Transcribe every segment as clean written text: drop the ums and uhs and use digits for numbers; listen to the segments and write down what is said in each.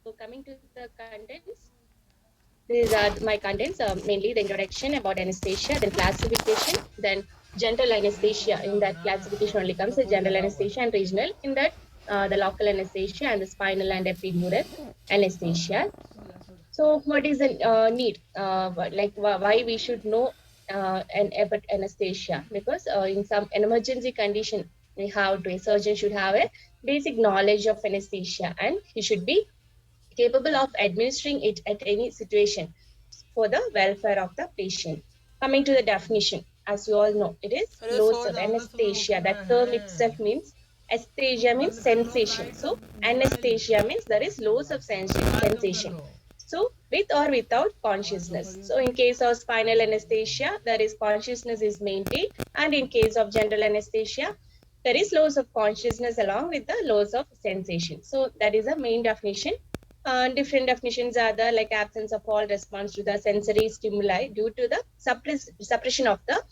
So coming to the contents, these are my contents, mainly the introduction about anesthesia, then classification, then general anesthesia. In that classification only comes the general anesthesia and regional. In that, the local anesthesia and the spinal and epidural anesthesia. So, what is the need? Why we should know an about anesthesia? Because in some an emergency condition, we have to a surgeon should have a basic knowledge of anesthesia, and he should be capable of administering it at any situation for the welfare of the patient. Coming to the definition, as you all know, it is अरे loss सौ of जाओगे तो मैं anesthesia. उठना That term है. itself means aesthesia means बंद कर लो sensation. Light, So mobile anesthesia means there is loss of mobile कम कर sensation. Low. So with or without आवाज़ कम consciousness. करिए So तो. in case of spinal anesthesia, there is consciousness is maintained, and in case of general anesthesia, there is loss of consciousness along with the loss of sensation. So that is the main definition. Different definitions are there, like absence of all response to the sensory stimuli due to the suppression of the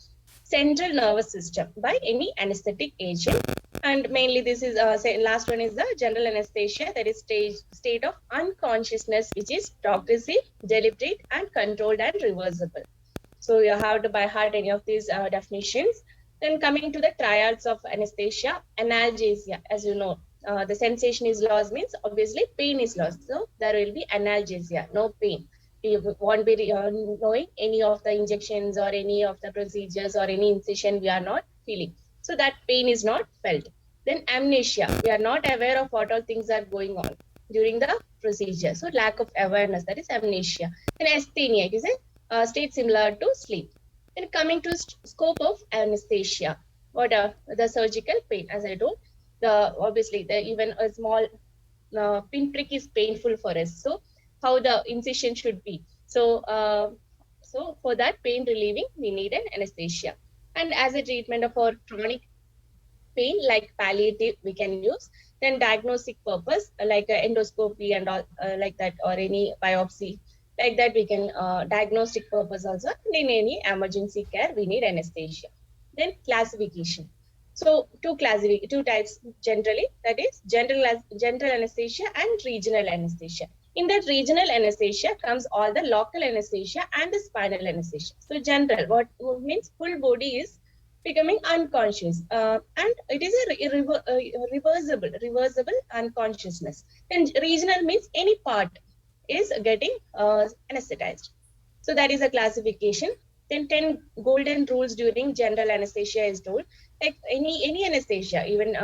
central nervous system by any anesthetic agent. And mainly this is last one is the general anesthesia, that is state of unconsciousness which is progressive, deliberate, and controlled and reversible. So you have to by heart any of these definitions. Then coming to the triads of anesthesia, analgesia, as you know, the sensation is lost means obviously pain is lost. So there will be analgesia, no pain. You won't be knowing any of the injections or any of the procedures or any incision we are not feeling. So that pain is not felt. Then amnesia, we are not aware of what all things are going on during the procedure. So lack of awareness, that is amnesia. Then asthenia, it is a state similar to sleep. Then coming to scope of anesthesia, what are the surgical pain? As I told, the obviously the even a small pinprick is painful for us. So how the incision should be. So for that pain relieving, we need an anesthesia. And as a treatment of our chronic pain, like palliative, we can use. Then diagnostic purpose, like endoscopy and all like that, or any biopsy, like that we can diagnostic purpose also. And in any emergency care, we need anesthesia. Then classification. So two types generally, that is general anesthesia and regional anesthesia. In that regional anesthesia comes all the local anesthesia and the spinal anesthesia. So general, what means full body is becoming unconscious, and it is a reversible unconsciousness. Then regional means any part is getting anesthetized. So that is a classification. Then 10 golden rules during general anesthesia is told. Like any anesthesia, even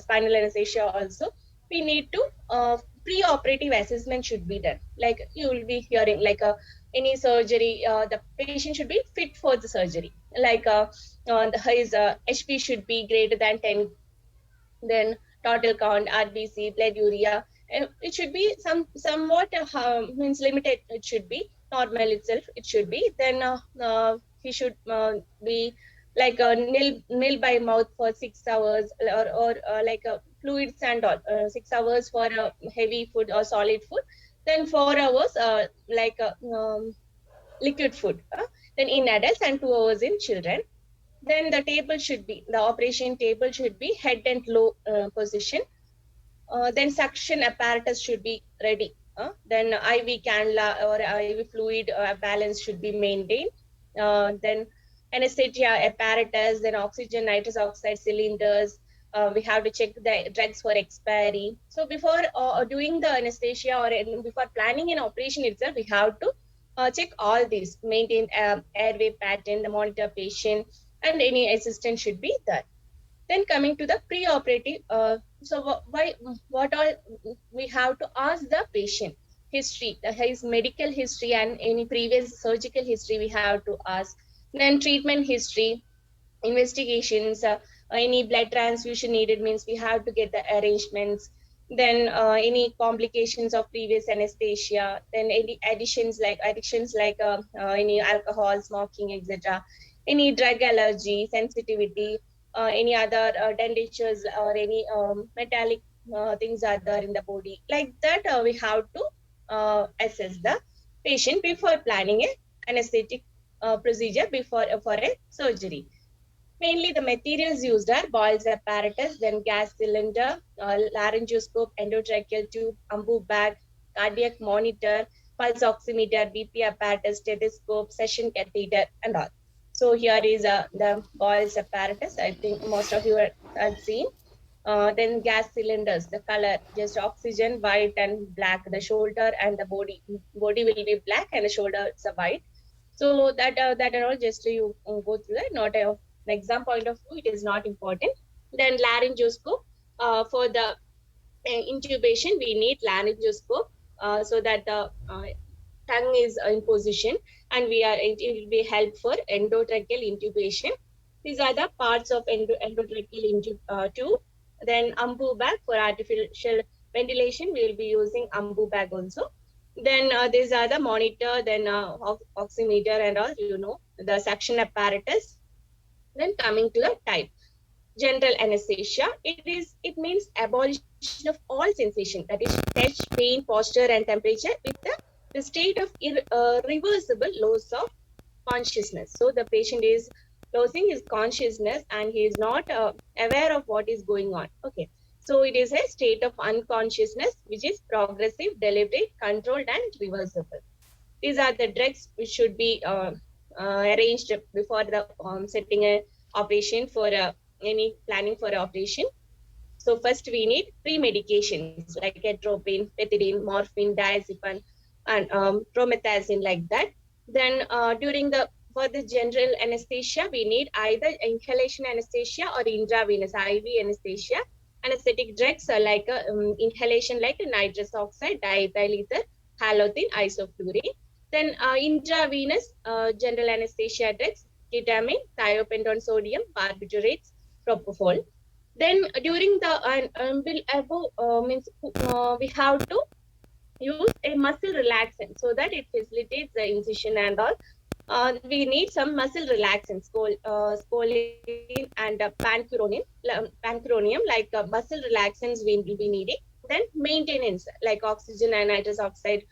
spinal anesthesia also, we need to pre-operative assessment should be done. Like you will be hearing like any surgery, the patient should be fit for the surgery. Like his HP should be greater than 10, then total count, RBC, blood urea. It should be somewhat means limited. It should be normal itself. It should be. Then he should be like nil by mouth for 6 hours, or like fluids and all 6 hours for heavy food or solid food. Then 4 hours like liquid food. Then in adults and 2 hours in children. Then the operation table should be head and low position. Then suction apparatus should be ready. Then IV cannula or IV fluid balance should be maintained. Then anesthesia apparatus, then oxygen nitrous oxide cylinders. We have to check the drugs for expiry. So before doing the anesthesia or before planning an operation itself, we have to check all these, maintain airway pattern, the monitor patient, and any assistant should be there. Then coming to the pre-operative, what all we have to ask the patient history, his medical history and any previous surgical history we have to ask. Then treatment history, investigations, any blood transfusion needed means we have to get the arrangements. Then any complications of previous anesthesia, then any addictions like any alcohol, smoking, etc., any drug allergy, sensitivity, any other dentures or any metallic things are there in the body, like that we have to assess the patient before planning a anesthetic procedure before for a surgery. Mainly the materials used are Boyle's apparatus, then gas cylinder, laryngoscope, endotracheal tube, umbu bag. cardiac monitor, pulse oximeter, BP apparatus, stethoscope, session catheter, and all. So here is the Boyle's apparatus. I think most of you have seen. Then gas cylinders, the color, just oxygen, white and black. The shoulder and the body will be black and the shoulder is a white. So that are all just you go through that. Not an exam point of view, it is not important. Then laryngoscope, for the intubation, we need laryngoscope so that the tongue is in position, and it will be help for endotracheal intubation. These are the parts of endotracheal tube. Then ambu bag for artificial ventilation, we will be using ambu bag also. Then these are the monitor, then oximeter and all, the suction apparatus. Then coming to the type, general anesthesia, it means abolition of all sensation, that is touch, pain, posture, and temperature, with the state of reversible loss of consciousness. So the patient is losing his consciousness and he is not aware of what is going on. Okay, so it is a state of unconsciousness which is progressive, deliberate, controlled, and reversible. These are the drugs which should be arranged before the setting a operation for any planning for operation. So first we need pre-medications like atropine, pethidine, morphine, diazepam, and promethazine, like that. Then for the general anesthesia, we need either inhalation anesthesia or intravenous IV anesthesia. Anesthetic drugs are like inhalation, like nitrous oxide, diethyl ether, halothane, isoflurane. Then intravenous general anesthesia drugs, ketamine, thiopentone sodium, barbiturates, propofol. Then during the means we have to use a muscle relaxant so that it facilitates the incision and all. We need some muscle relaxants, scoline and pancuronium, like muscle relaxants we will be needing. Then maintenance, like oxygen and nitrous oxide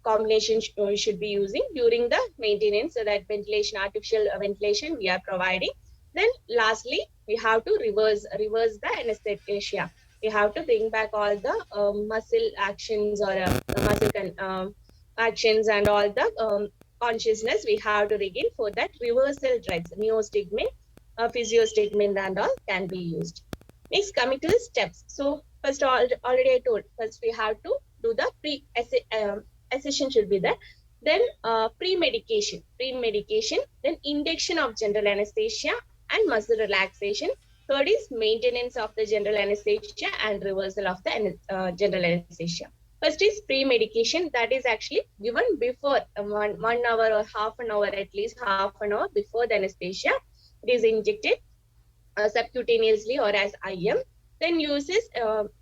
combination should be using during the maintenance, so that ventilation, artificial ventilation we are providing. Then lastly, we have to reverse the anesthesia. We have to bring back all the muscle actions or actions and all the consciousness we have to regain. For that, reversal drugs, neostigmine, physiostigmine and all can be used. Next, coming to the steps. So first, already I told, first we have to do the pre-accession should be there. Then pre-medication, then induction of general anesthesia and muscle relaxation. Third is maintenance of the general anesthesia and reversal of the general anesthesia. First is pre-medication, that is actually given before 1 hour or half an hour, at least half an hour before the anesthesia. It is injected subcutaneously or as IM. Then uses,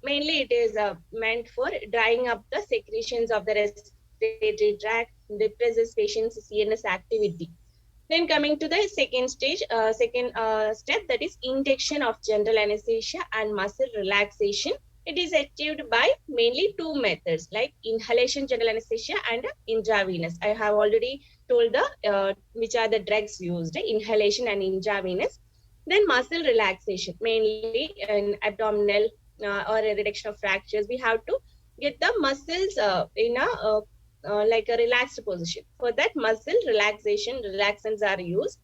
mainly it is meant for drying up the secretions of the respiratory tract, depresses patient's CNS activity. Then coming to the second stage, step, that is induction of general anesthesia and muscle relaxation. It is achieved by mainly two methods, like inhalation general anesthesia and intravenous. I have already told the which are the drugs used, inhalation and intravenous. Then muscle relaxation, mainly in abdominal or a reduction of fractures. We have to get the muscles in a like a relaxed position. For that, muscle relaxation, relaxants are used.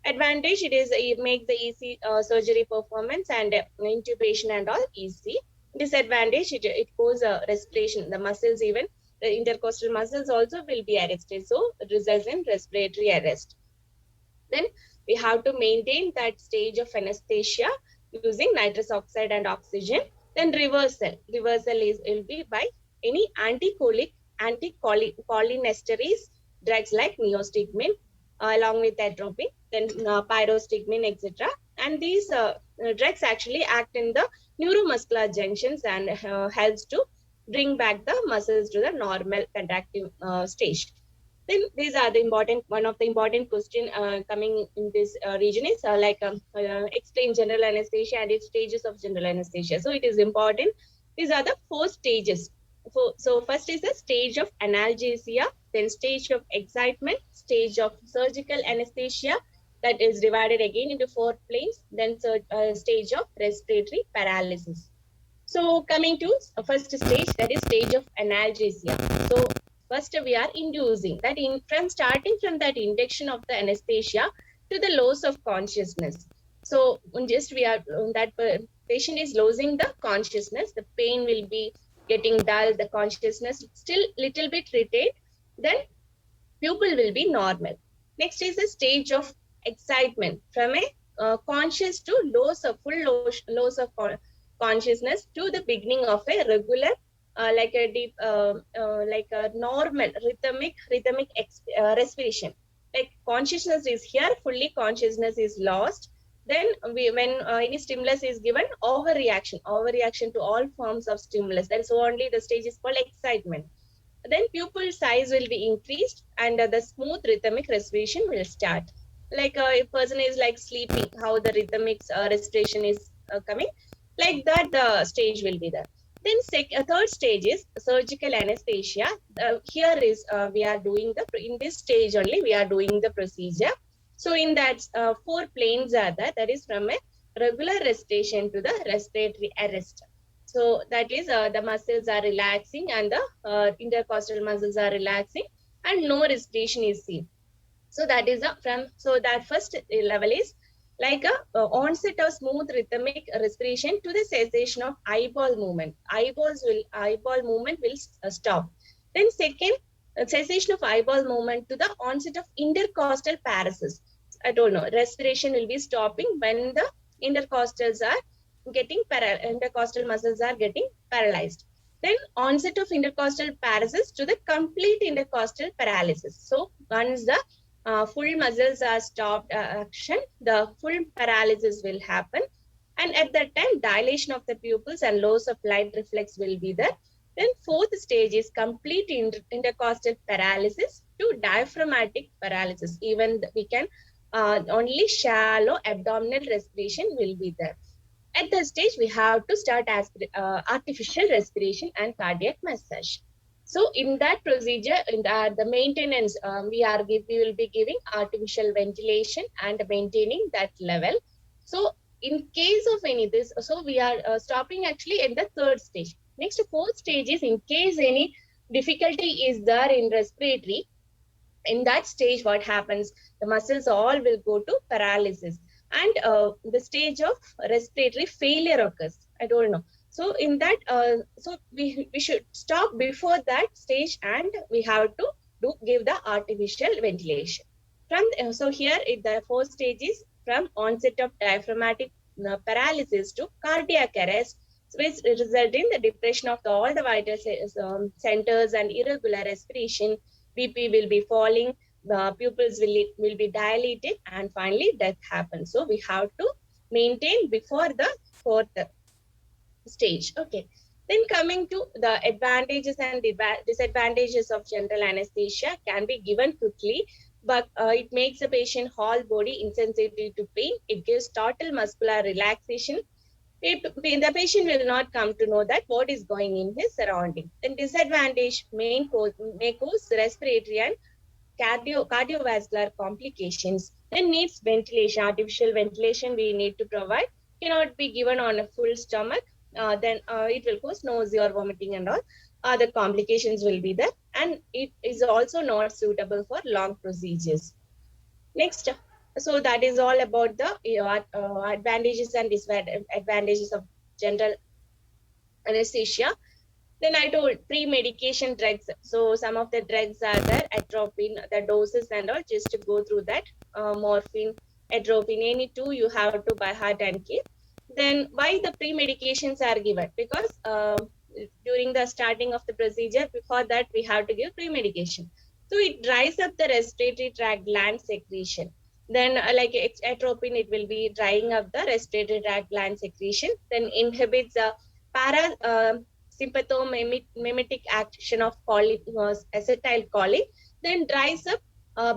Advantage, it makes the easy surgery performance and intubation and all easy. Disadvantage, it goes respiration. The muscles, even the intercostal muscles also will be arrested. So it results in respiratory arrest. Then we have to maintain that stage of anesthesia using nitrous oxide and oxygen. Then reversal will be by any anticholinergic, anticholinesterase drugs like neostigmine along with atropine, then pyrostigmine, etc. And these drugs actually act in the neuromuscular junctions and helps to bring back the muscles to the normal contractive stage. Then these are the one of the important question coming in this region is explain general anesthesia and its stages of general anesthesia. So it is important. These are the 4 stages. So first is the stage of analgesia, then stage of excitement, stage of surgical anesthesia, that is divided again into 4 planes, then stage of respiratory paralysis. So coming to first stage, that is stage of analgesia. So first we are inducing that from starting from that induction of the anesthesia to the loss of consciousness. So just we are that patient is losing the consciousness, the pain will be getting dull, the consciousness still little bit retained, then pupil will be normal. Next is the stage of excitement from a conscious to loss of consciousness to the beginning of a regular, like a deep, like a normal respiration. Like consciousness is here, fully consciousness is lost. Then when any stimulus is given, overreaction to all forms of stimulus. That is only the stage is called excitement. Then pupil size will be increased and the smooth rhythmic respiration will start. Like a person is like sleeping, how the rhythmic respiration is coming, like that the stage will be there. Then third stage is surgical anesthesia. Here is we are doing the, in this stage only we are doing the procedure. So in that four planes are there, that is from a regular respiration to the respiratory arrest. So that is the muscles are relaxing and the intercostal muscles are relaxing and no respiration is seen. So that is a from, so that first level is like a onset of smooth rhythmic respiration to the cessation of eyeball movement will stop. Then second, cessation of eyeball movement to the onset of intercostal paresis. I don't know, respiration will be stopping when the intercostals are getting intercostal muscles are getting paralyzed. Then onset of intercostal paresis to the complete intercostal paralysis. So once the full muscles are stopped action, the full paralysis will happen. And at that time, dilation of the pupils and loss of light reflex will be there. Then fourth stage is complete intercostal paralysis to diaphragmatic paralysis. Even we can only shallow abdominal respiration will be there. At that stage, we have to start artificial respiration and cardiac massage. So in that procedure, in the maintenance, we will be giving artificial ventilation and maintaining that level. So in case of any this, so we are stopping actually at the third stage. Next, fourth stage is in case any difficulty is there in respiratory. In that stage, what happens? The muscles all will go to paralysis, and the stage of respiratory failure occurs. I don't know. So in that, so we should stop before that stage, and we have to give the artificial ventilation. From so here, the four stages from onset of diaphragmatic paralysis to cardiac arrest, which result in the depression of all the vital centers and irregular respiration. BP will be falling, the pupils will be dilated, and finally death happens. So we have to maintain before the fourth stage. Okay. Then coming to the advantages and disadvantages of general anesthesia can be given quickly, but it makes the patient whole body insensitive to pain. It gives total muscular relaxation. The patient will not come to know that what is going in his surrounding. Then disadvantage may cause respiratory and cardiovascular complications. Then needs ventilation, artificial ventilation we need to provide. Cannot be given on a full stomach. Then it will cause nausea or vomiting and all. Other complications will be there. And it is also not suitable for long procedures. Next, so that is all about the advantages and disadvantages of general anesthesia. Then I told pre-medication drugs. So some of the drugs are there, atropine, the doses and all, just to go through that. Morphine, atropine, any two you have to by heart and keep. Then why the pre-medications are given? Because during the starting of the procedure, before that we have to give pre-medication. So it dries up the respiratory tract gland secretion. Then like atropine, it will be drying up the respiratory tract gland secretion. Then inhibits the sympathomimetic action of acetylcholine. Then dries up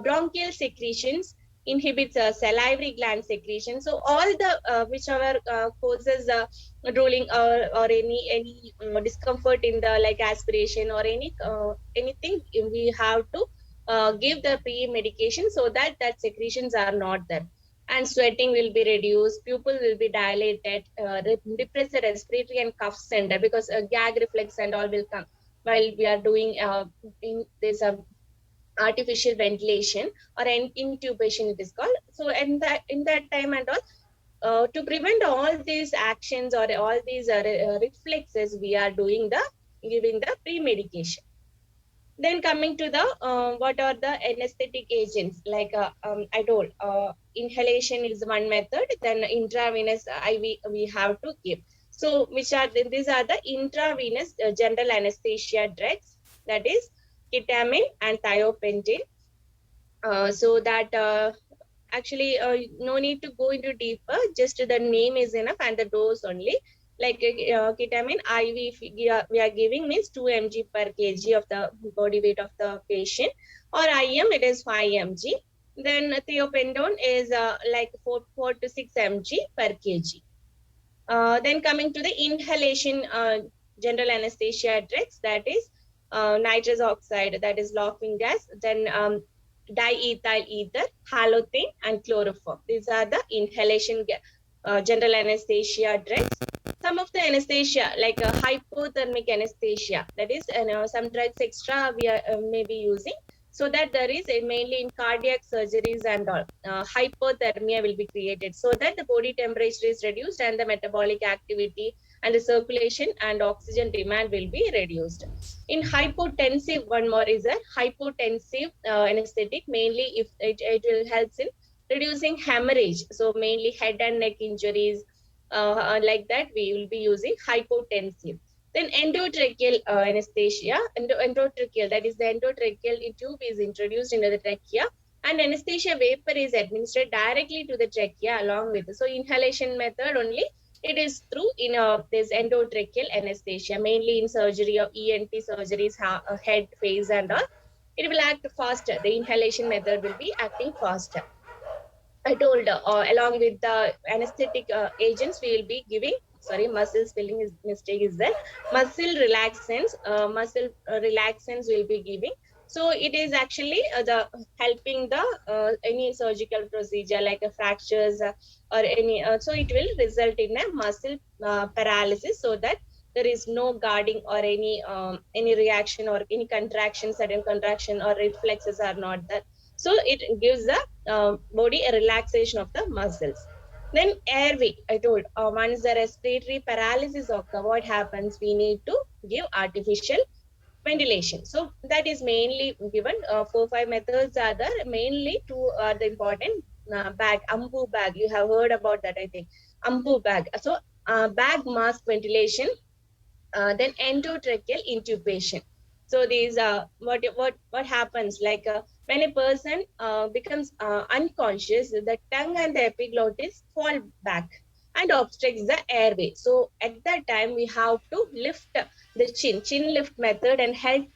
bronchial secretions, inhibits salivary gland secretion. So all the whichever causes drooling or any discomfort in the like aspiration or anything, we have to give the pre-medication so that secretions are not there. and sweating will be reduced, pupil will be dilated, depress the respiratory and cough center, because gag reflex and all will come while we are doing in this artificial ventilation or an intubation it is called. So in that time and all, to prevent all these actions or all these reflexes, we are doing the giving the pre-medication. Then coming to the what are the anesthetic agents? Like I told, inhalation is one method. Then intravenous IV we have to give. So which are these are the intravenous general anesthesia drugs. That is ketamine and thiopentine. So that actually no need to go into deeper, just the name is enough and the dose only. Like ketamine IV, if we are giving means 2 mg per kg of the body weight of the patient, or IM it is 5 mg. Then thiopentone is like 4 to 6 mg per kg. Then coming to the inhalation general anesthesia drugs, that is nitrous oxide, that is laughing gas, then diethyl ether, halothane, and chloroform. These are the inhalation general anesthesia drugs. Some of the anesthesia, like hypothermic anesthesia, that is some drugs extra we are maybe using, so that there is mainly in cardiac surgeries and all, hypothermia will be created, so that the body temperature is reduced and the metabolic activity and the circulation and oxygen demand will be reduced. In hypotensive, one more is a hypotensive anesthetic, mainly if it will helps in reducing hemorrhage, so mainly head and neck injuries, like that we will be using hypotensive. Then endotracheal anesthesia, endotracheal, that is the endotracheal tube is introduced into the trachea, and anesthesia vapor is administered directly to the trachea along with. So inhalation method only, it is through in this endotracheal anesthesia, mainly in surgery of ENT surgeries, head, face, and all. It will act faster. The inhalation method will be acting faster. I told along with the anesthetic agents, we will be giving. Sorry, muscle spelling is mistake is there. Muscle relaxants will be giving. So it is actually the helping the any surgical procedure like a fractures or any. So it will result in a muscle paralysis, so that there is no guarding or any reaction or any contraction, sudden contraction or reflexes are not there. So it gives the body a relaxation of the muscles. Then airway, I told, once the respiratory paralysis occur, what happens? We need to give artificial ventilation. So that is mainly given. 4-5 methods are there. Mainly two are the important. Bag, AMBU bag. You have heard about that, I think. AMBU bag. So bag mask ventilation, then endotracheal intubation. So these what happens, like when a person becomes unconscious, the tongue and the epiglottis fall back and obstructs the airway. So at that time we have to lift the chin lift method, and head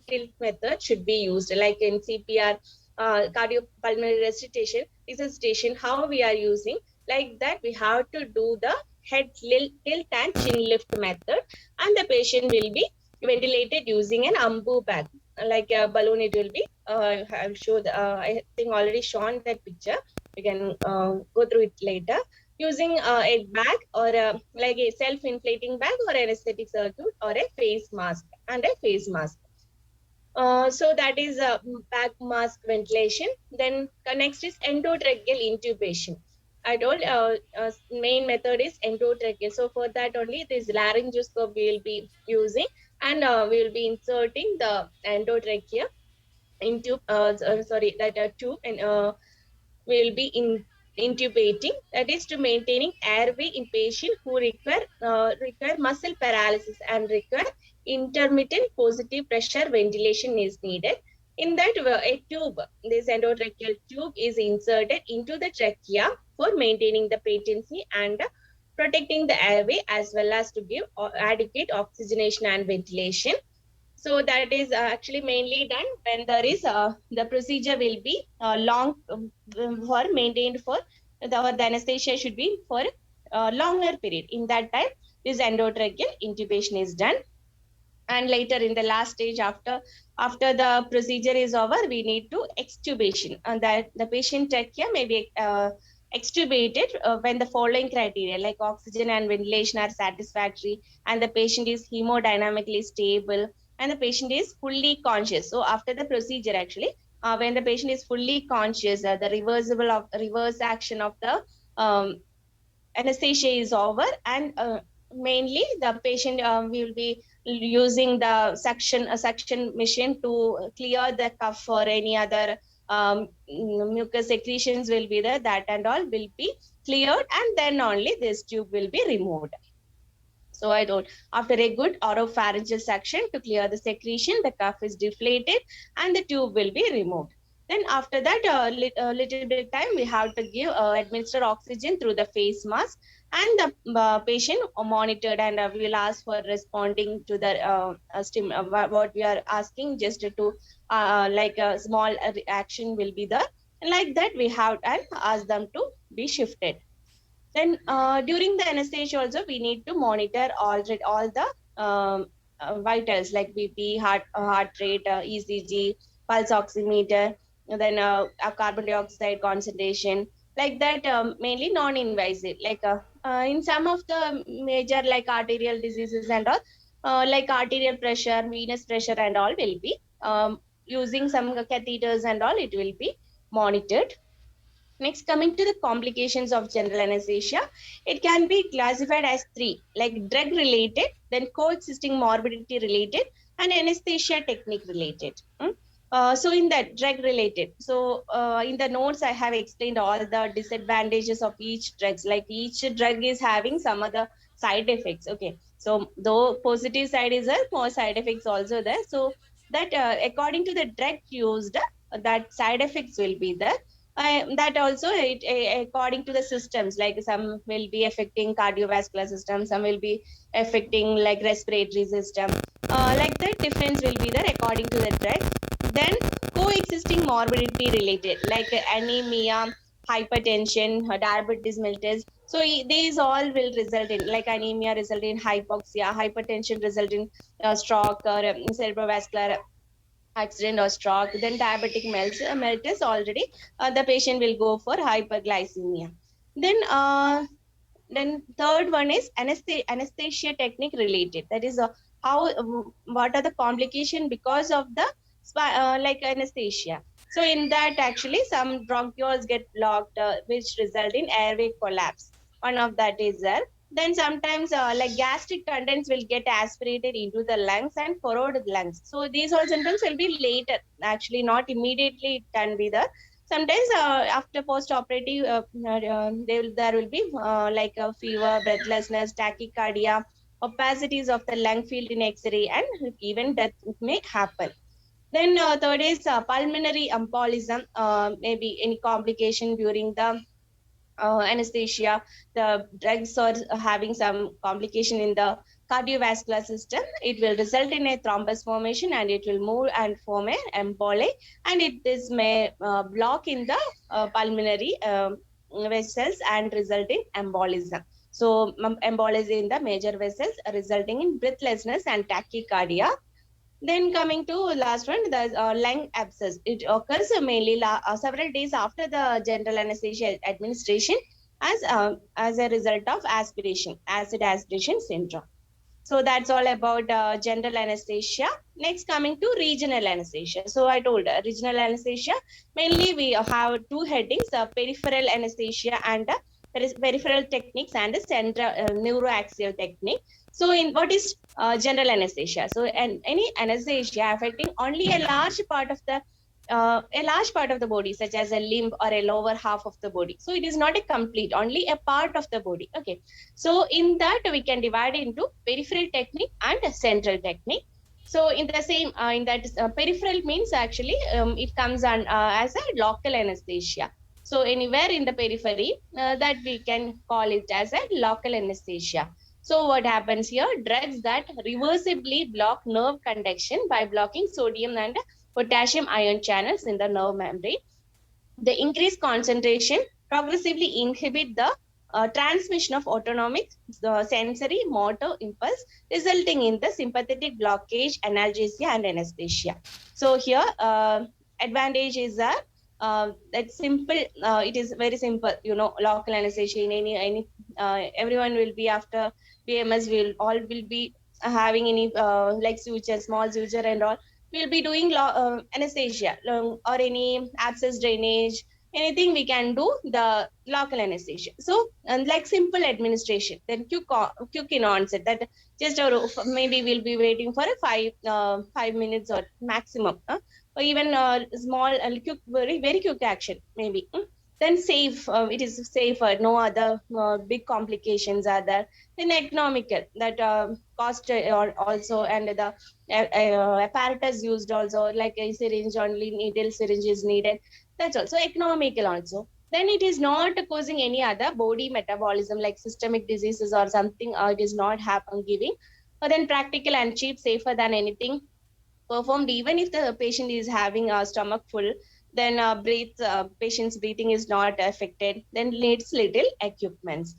tilt method should be used, like in CPR, cardiopulmonary resuscitation, how we are using, like that we have to do the head tilt and chin lift method, and the patient will be ventilated using an AMBU bag, like a balloon. It will be I'll show the I think already shown that picture. You can go through it later, using a bag or like a self-inflating bag or anesthetic circuit or a face mask and a face mask. So that is back mask ventilation. Then next is endotracheal intubation. I told main method is endotracheal. So for that only this laryngoscope we will be using, and we will be inserting the endotrachea into sorry, that tube, and will be intubating, that is to maintaining airway in patient who require muscle paralysis and require intermittent positive pressure ventilation is needed. In that a tube, this endotracheal tube is inserted into the trachea for maintaining the patency and protecting the airway, as well as to give adequate oxygenation and ventilation. So that is actually mainly done when there is the procedure will be long for maintained for the anesthesia should be for a longer period. In that time, this endotracheal intubation is done, and later in the last stage, after the procedure is over, we need to extubation, and that the patient trachea may be extubated when the following criteria like oxygen and ventilation are satisfactory, and the patient is hemodynamically stable, and the patient is fully conscious. So after the procedure, actually, when the patient is fully conscious, the reverse action of the anesthesia is over, and mainly the patient will be using the suction machine to clear the cuff or any other mucus secretions will be there, that and all will be cleared, and then only this tube will be removed. So I told, after a good oropharyngeal suction to clear the secretion, the cuff is deflated and the tube will be removed. Then after that, little bit time, we have to give administer oxygen through the face mask, and the patient monitored, and we will ask for responding to the what we are asking, just to like a small reaction will be there. Like that, we have and ask them to be shifted. Then during the anesthesia also, we need to monitor all the vitals like BP, heart rate, ECG, pulse oximeter, then a carbon dioxide concentration, like that. Mainly non-invasive. Like in some of the major like arterial diseases and all, like arterial pressure, venous pressure, and all will be using some catheters and all. It will be monitored. Next, coming to the complications of general anesthesia, it can be classified as three, like drug related, then coexisting morbidity related, and anesthesia technique related. So in that drug related, so in the notes I have explained all the disadvantages of each drugs. Like each drug is having some other side effects. Okay, so though positive side is there, more side effects also there. So that according to the drug used, that side effects will be there. That also according to the systems, like some will be affecting cardiovascular system, some will be affecting like respiratory system, like that difference will be there according to the drug. Then coexisting morbidity related, like anemia, hypertension, diabetes mellitus. So these all will result in, like anemia result in hypoxia, hypertension result in stroke or cerebrovascular accident or stroke. Then diabetic mellitus already, the patient will go for hyperglycemia. Then third one is anesthesia technique related. That is how what are the complication because of the like anesthesia. So in that, actually some bronchioles get blocked, which result in airway collapse. One of that is there. Then sometimes like gastric contents will get aspirated into the lungs and corrode the lungs. So these all symptoms will be later, actually not immediately it can be there. Sometimes after post-operative, there will be like a fever, breathlessness, tachycardia, opacities of the lung field in X-ray, and even death may happen. Then third is pulmonary embolism, maybe any complication during the anesthesia. The drugs are having some complication in the cardiovascular system. It will result in a thrombus formation, and it will move and form a emboli, and it is may block in the pulmonary vessels and result in embolism. So embolism in the major vessels resulting in breathlessness and tachycardia. Then coming to last one, the lung abscess. It occurs mainly several days after the general anesthesia administration as a result of acid aspiration syndrome. So that's all about general anesthesia. Next, coming to regional anesthesia. So I told regional anesthesia, mainly we have two headings, peripheral anesthesia and peripheral techniques and the central neuroaxial technique. So in what is general anesthesia? So any anesthesia affecting only a large part of the body, such as a limb or a lower half of the body. So it is not a complete, only a part of the body. Okay. So in that we can divide into peripheral technique and central technique. So in the same, in that peripheral means actually it comes on as a local anesthesia. So anywhere in the periphery, that we can call it as a local anesthesia. So what happens here? Drugs that reversibly block nerve conduction by blocking sodium and potassium ion channels in the nerve membrane. The increased concentration progressively inhibit the transmission of autonomic sensory motor impulse, resulting in the sympathetic blockage, analgesia, and anesthesia. So here advantage is that That simple, it is very simple, local anesthesia in any everyone will be after BMS, will all will be having any like suture, small suture and all, we'll be doing anesthesia, or any abscess drainage, anything we can do the local anesthesia. So like simple administration, then quick in onset, that just maybe we'll be waiting for a 5 minutes or maximum, or even small quick, very quick action maybe. Then safe, it is safer, no other big complications are there. Then economical, that cost or also, and the apparatus used also, like a syringe, only needle syringe is needed, that's also economical also. Then it is not causing any other body metabolism like systemic diseases or something, it is not happen giving. But then practical and cheap, safer than anything performed even if the patient is having a stomach full. Then patient's breathing is not affected, then needs little equipments.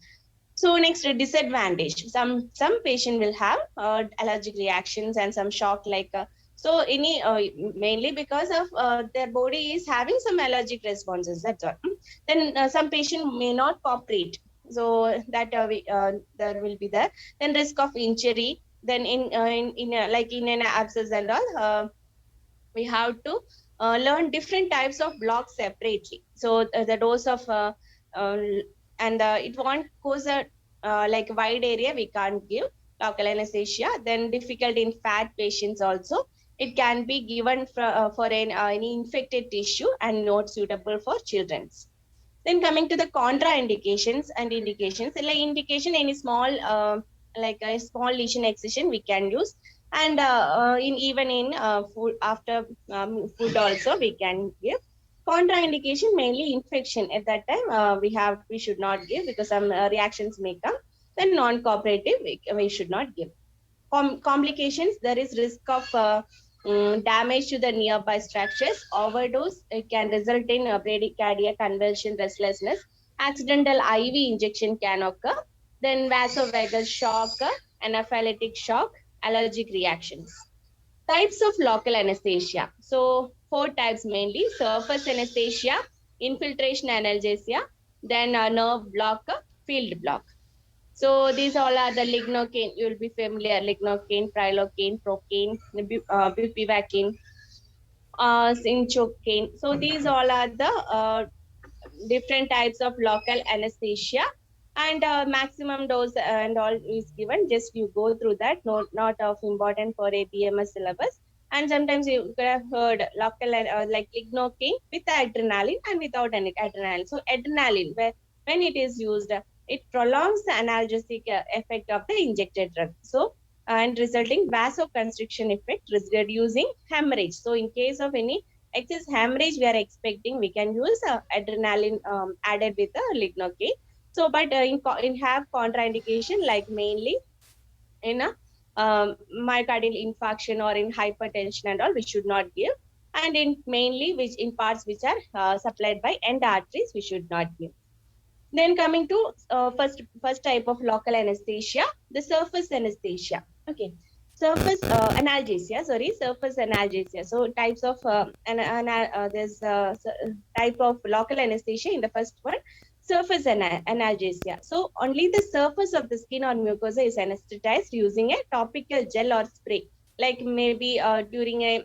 So next, disadvantage, some patient will have allergic reactions and some shock, like so any mainly because of their body is having some allergic responses, that's all. Then some patient may not cooperate, so that there will be there. Then risk of injury, then in like in an abscess and all, we have to learn different types of blocks separately. So the dose of uh, and it won't cause a like wide area, we can't give local anesthesia. Then difficult in fat patients also, it can be given for any infected tissue and not suitable for children's. Then coming to the contraindications and indications, like indication, any small like a small lesion excision we can use, and in even in food, after food also we can give. Contraindication mainly infection, at that time we should not give because some reactions may come. Then non-cooperative, we should not give. Complications, there is risk of damage to the nearby structures. Overdose, it can result in bradycardia, convulsion, restlessness. Accidental IV injection can occur. Then vasovagal shock, anaphylactic shock, allergic reactions. Types of local anesthesia. So four types mainly: surface anesthesia, infiltration analgesia, then nerve block, field block. So these all are the lignocaine. You will be familiar: lignocaine, prilocaine, procaine, bupivacaine, synchocaine. So these all are the different types of local anesthesia, and maximum dose and all is given. Just you go through that. Not of important for a BMS syllabus. And sometimes you could have heard local like lignocaine with adrenaline and without any adrenaline. So adrenaline, where when it is used, it prolongs the analgesic effect of the injected drug. So and resulting vasoconstriction effect, reducing hemorrhage. So in case of any excess hemorrhage we are expecting, we can use adrenaline added with the lignocaine. So but in have contraindication, like mainly in a myocardial infarction or in hypertension and all, we should not give. And in mainly which in parts which are supplied by end arteries, we should not give. Then coming to first type of local anesthesia, the surface anesthesia. Okay, surface analgesia. Sorry, surface analgesia. So types of there's type of local anesthesia in the first one, surface analgesia. So only the surface of the skin or mucosa is anesthetized using a topical gel or spray, like maybe during a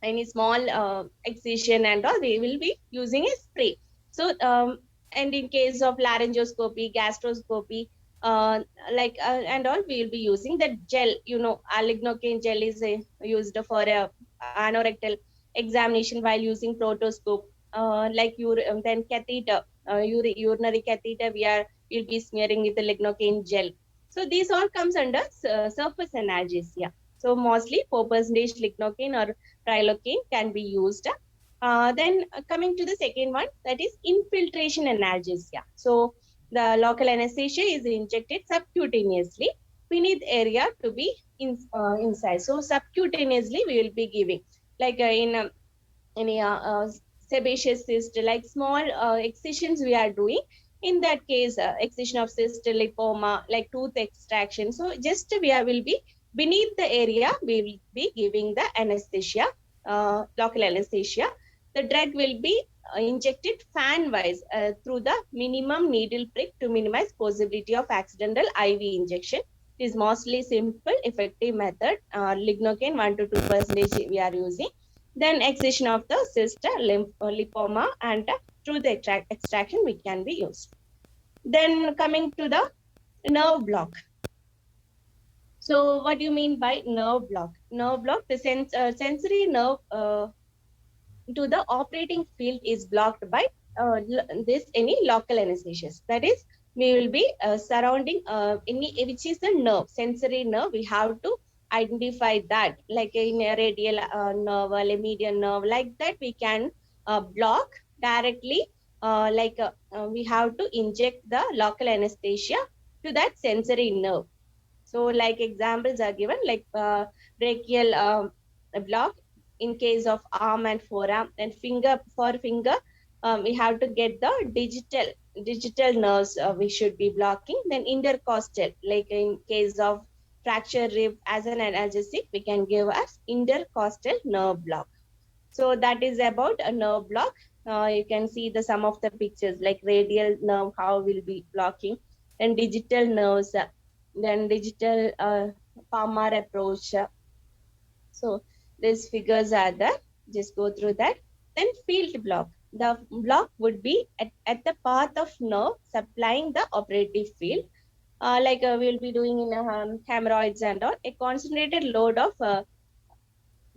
any small excision and all, we will be using a spray. So and in case of laryngoscopy, gastroscopy, uh, like and all, we will be using the gel. Lignocaine gel is used for a anorectal examination while using protoscope. Like then catheter, urinary catheter, we'll be smearing with the lignocaine gel. So these all comes under surface analgesia. So mostly 4% lignocaine or prilocaine can be used. Then coming to the second one, that is infiltration analgesia. So the local anesthesia is injected subcutaneously beneath area to be inside. So subcutaneously we will be giving, like in any sebaceous cyst, like small excisions we are doing. In that case, excision of cyst, lipoma, like tooth extraction. So just will be beneath the area, we will be giving the anesthesia, local anesthesia. The drug will be inject it fan wise through the minimum needle prick to minimize possibility of accidental IV injection. It is mostly simple, effective method. Lignocaine 1 to 2% we are using. Then excision of the cyst, lymphoma, and through the extraction we can be used. Then coming to the nerve block. So what do you mean by nerve block? Nerve block, the sensory nerve to the operating field is blocked by this any local anesthesia. That is, we will be surrounding any which is the nerve, sensory nerve. We have to identify that, like in a radial nerve or a median nerve, like that we can block directly. We have to inject the local anesthesia to that sensory nerve. So like examples are given, like brachial block in case of arm and forearm, and finger for finger, we have to get the digital nerves we should be blocking. Then intercostal, like in case of fracture rib, as an analgesic, we can give us intercostal nerve block. So that is about a nerve block. You can see the some of the pictures, like radial nerve, how we'll be blocking, and digital nerves, then digital palmar approach. So these figures are there. Just go through that. Then field block. The block would be at the path of nerve supplying the operative field. We'll be doing in hemorrhoids and all. A concentrated load of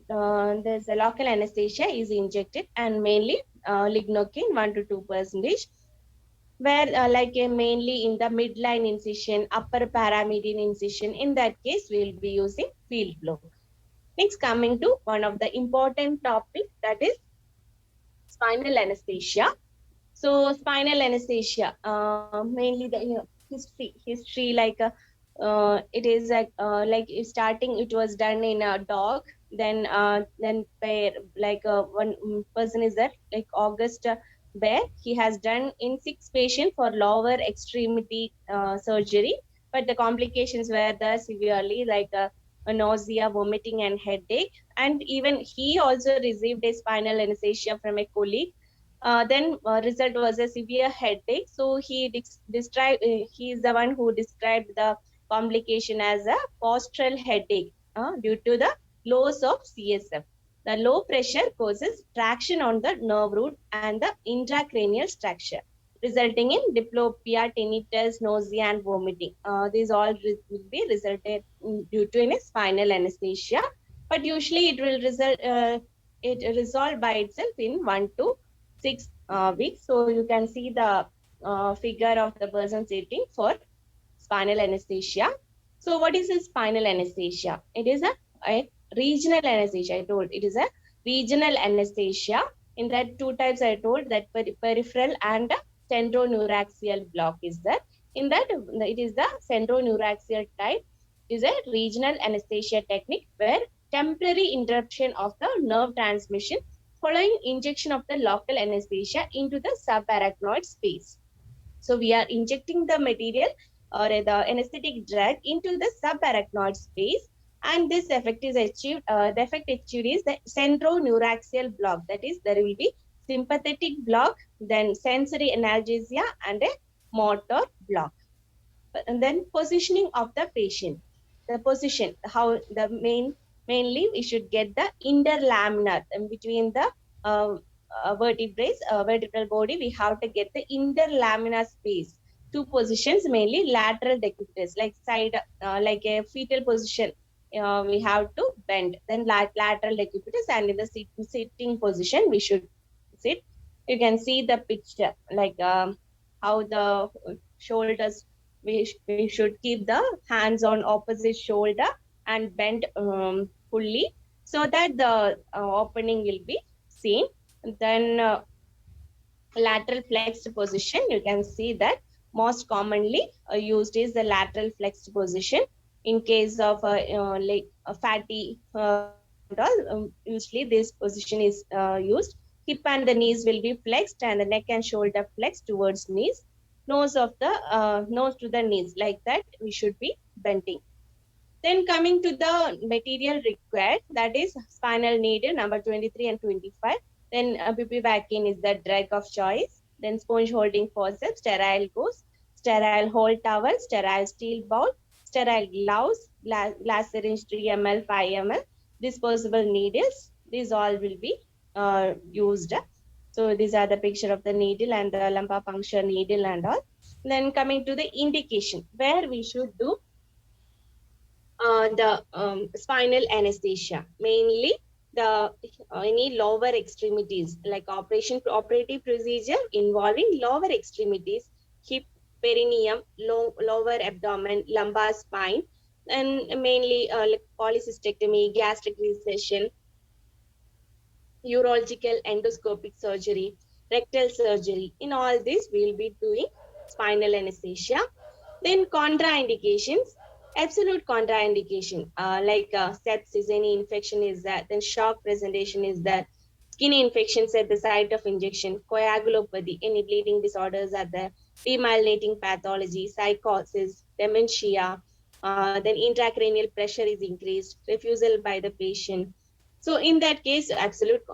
there's a local anesthesia is injected, and mainly lignocaine 1 to 2%, where mainly in the midline incision, upper paramedian incision. In that case, we will be using field block. Next, coming to one of the important topics, that is spinal anesthesia. So spinal anesthesia, mainly the history it is like starting, it was done in a dog. Then by one person is that, like August Bear, he has done in 6 patients for lower extremity surgery, but the complications were the severely a nausea, vomiting, and headache. And even he also received a spinal anesthesia from a colleague. Then result was a severe headache. So he described, he is the one who described the complication as a postural headache due to the loss of CSF. The low pressure causes traction on the nerve root and the intracranial structure, resulting in diplopia, tinnitus, nausea, and vomiting. These all will be resulted due to a spinal anesthesia, but usually it will resolve by itself in 1 to 6 weeks. So you can see the figure of the person sitting for spinal anesthesia. So what is a spinal anesthesia? It is a regional anesthesia. I told it is a regional anesthesia. In that 2 types I told, that peripheral and centroneuraxial block is there. In that, it is the centroneuraxial type. It is a regional anesthesia technique where temporary interruption of the nerve transmission following injection of the local anesthesia into the subarachnoid space. So we are injecting the material or the anesthetic drug into the subarachnoid space, and this effect is achieved. The effect achieved is the centroneuraxial block. That is, there will be sympathetic block, then sensory analgesia, and a motor block. And then positioning of the patient. The position, how the mainly we should get the interlaminar between the vertebral body. We have to get the interlaminar space. 2 positions, mainly lateral decubitus, like side, like a fetal position. We have to bend. Then lateral decubitus, and in the sitting position we should sit. You can see the picture, like how the shoulders. We should keep the hands on opposite shoulder and bend fully, so that the opening will be seen. Then lateral flexed position, you can see that most commonly used is the lateral flexed position. In case of like a fatty body and all, usually this position is used. Hip and the knees will be flexed, and the neck and shoulder flexed towards knees. Nose to the knees, like that we should be bending. Then coming to the material required, that is spinal needle number 23 and 25. Then bupivacaine is the drug of choice. Then sponge holding forceps, sterile gauze, sterile whole towel, sterile steel bowl, sterile gloves, glass syringe 3 ml, 5 ml, disposable needles. These all will be used. So these are the picture of the needle and the lumbar puncture needle and all. Then coming to the indication where we should do the spinal anesthesia, mainly the any lower extremities, like operative procedure involving lower extremities, hip, perineum, lower abdomen, lumbar spine, and mainly like polycystectomy, gastric recession, urological endoscopic surgery, rectal surgery. In all this, we will be doing spinal anesthesia. Then contraindications, absolute contraindication, like sepsis, any infection is that, then shock presentation is that, skin infections at the site of injection, coagulopathy, any bleeding disorders are there, demyelinating pathology, psychosis, dementia, then intracranial pressure is increased, refusal by the patient. So in that case, absolutely,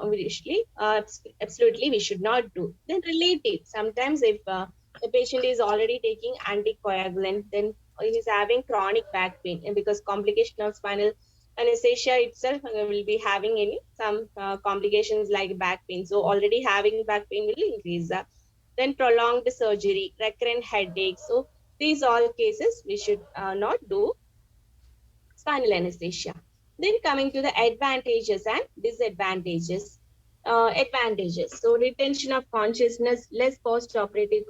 we should not do. Then relative, sometimes if the patient is already taking anticoagulant, then he is having chronic back pain, and because complication of spinal anesthesia itself will be having any some complications like back pain. So already having back pain will increase. Then prolonged surgery, recurrent headaches. So these all cases we should not do spinal anesthesia. Then coming to the advantages and disadvantages. Advantages. So retention of consciousness, less post-operative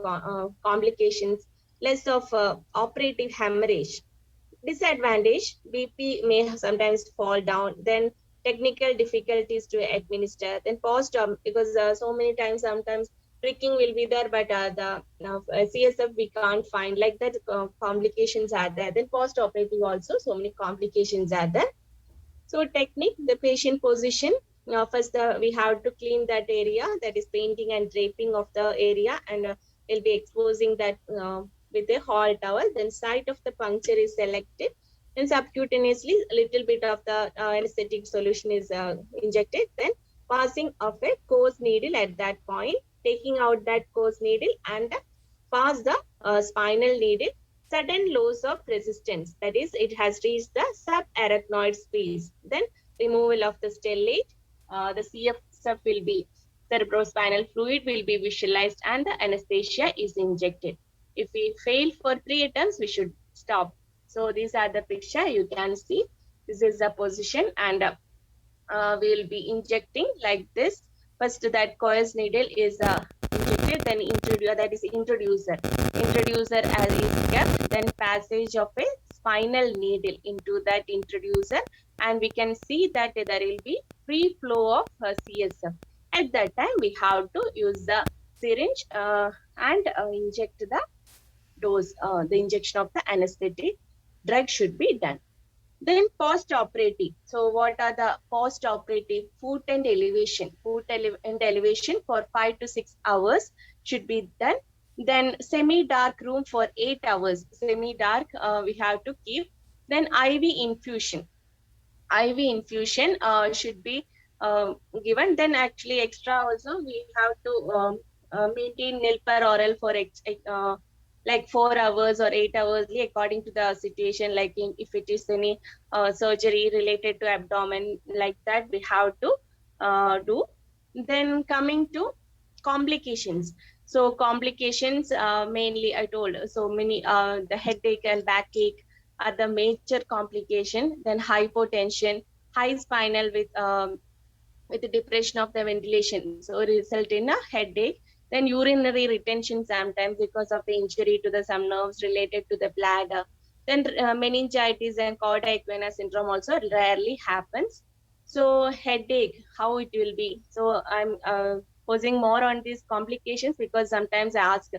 complications, less of operative hemorrhage. Disadvantage, BP may sometimes fall down. Then technical difficulties to administer. Then post-op, because so many times sometimes pricking will be there, but the CSF we can't find. Like that, complications are there. Then post-operative also, so many complications are there. So technique, the patient position. First, we have to clean that area, that is painting and draping of the area, and we'll be exposing that with a hall towel. Then site of the puncture is selected. Then subcutaneously, a little bit of the anesthetic solution is injected. Then passing of a coarse needle at that point, taking out that coarse needle and pass the spinal needle. Sudden loss of resistance, that is, it has reached the subarachnoid space. Then removal of the stellate, the CSF will be, cerebrospinal fluid will be visualized, and the anesthesia is injected. If we fail for 3 attempts, we should stop. So these are the picture you can see. This is the position, and we will be injecting like this. First, that coarse needle is injected, then that is introducer. Introducer as is kept, then passage of a spinal needle into that introducer, and we can see that there will be free flow of CSF. At that time, we have to use the syringe and inject the dose. The injection of the anesthetic drug should be done. Then post-operative. So what are the post-operative? Foot and elevation. And elevation for 5 to 6 hours should be done. Then semi-dark room for 8 hours. Semi-dark we have to keep. Then IV infusion. IV infusion should be given. Then actually extra also we have to maintain nil per oral for like 4 hours or 8 hours according to the situation. Like if it is any surgery related to abdomen, like that we have to do. Then coming to complications. So complications mainly I told so many the headache and backache are the major complication. Then hypotension, high spinal with the depression of the ventilation, so result in a headache. Then urinary retention sometimes because of the injury to the some nerves related to the bladder. Then meningitis and cardiac vena syndrome also rarely happens. So headache, how it will be. So I'm posing more on these complications because sometimes I ask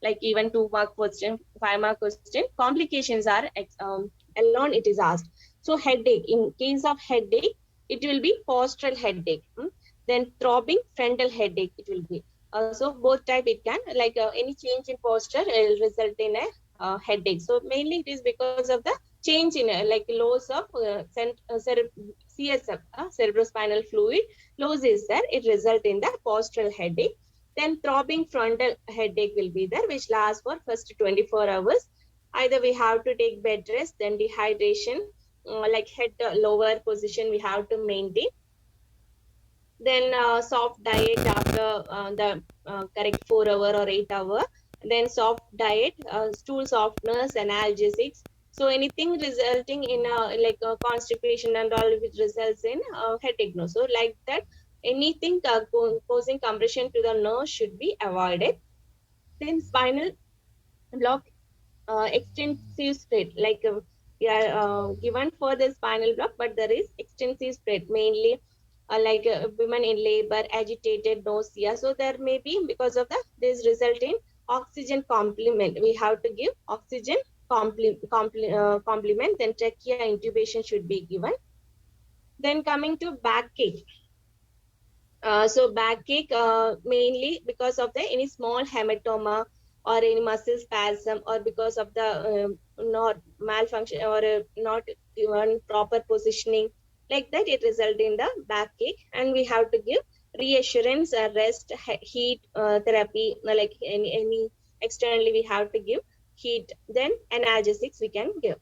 like even 2-mark question, 5-mark question, complications are alone it is asked. So headache, in case of headache, it will be postural headache. Then throbbing frontal headache it will be. So both type it can, like any change in posture will result in a headache. So mainly it is because of the change in like loss of CSF, cerebrospinal fluid loss is there, it results in the postural headache. Then throbbing frontal headache will be there, which lasts for first 24 hours. Either we have to take bed rest, then dehydration, like head lower position we have to maintain. Then soft diet after the correct 4 hour or 8 hour. Then soft diet, stool softeners, analgesics. So anything resulting in like constipation and all, which results in headache. No, so like that, anything causing compression to the nerve should be avoided. Then spinal block, extensive spread, like we are given for the spinal block, but there is extensive spread, mainly like women in labor, agitated, nausea. So there may be, because of that, this result in oxygen complement. We have to give oxygen complement. Then trachea intubation should be given. Then coming to backache. So backache mainly because of the any small hematoma or any muscle spasm, or because of the not malfunction or not given proper positioning, like that it result in the backache. And we have to give reassurance, rest, heat therapy, like any externally we have to give heat. Then analgesics we can give.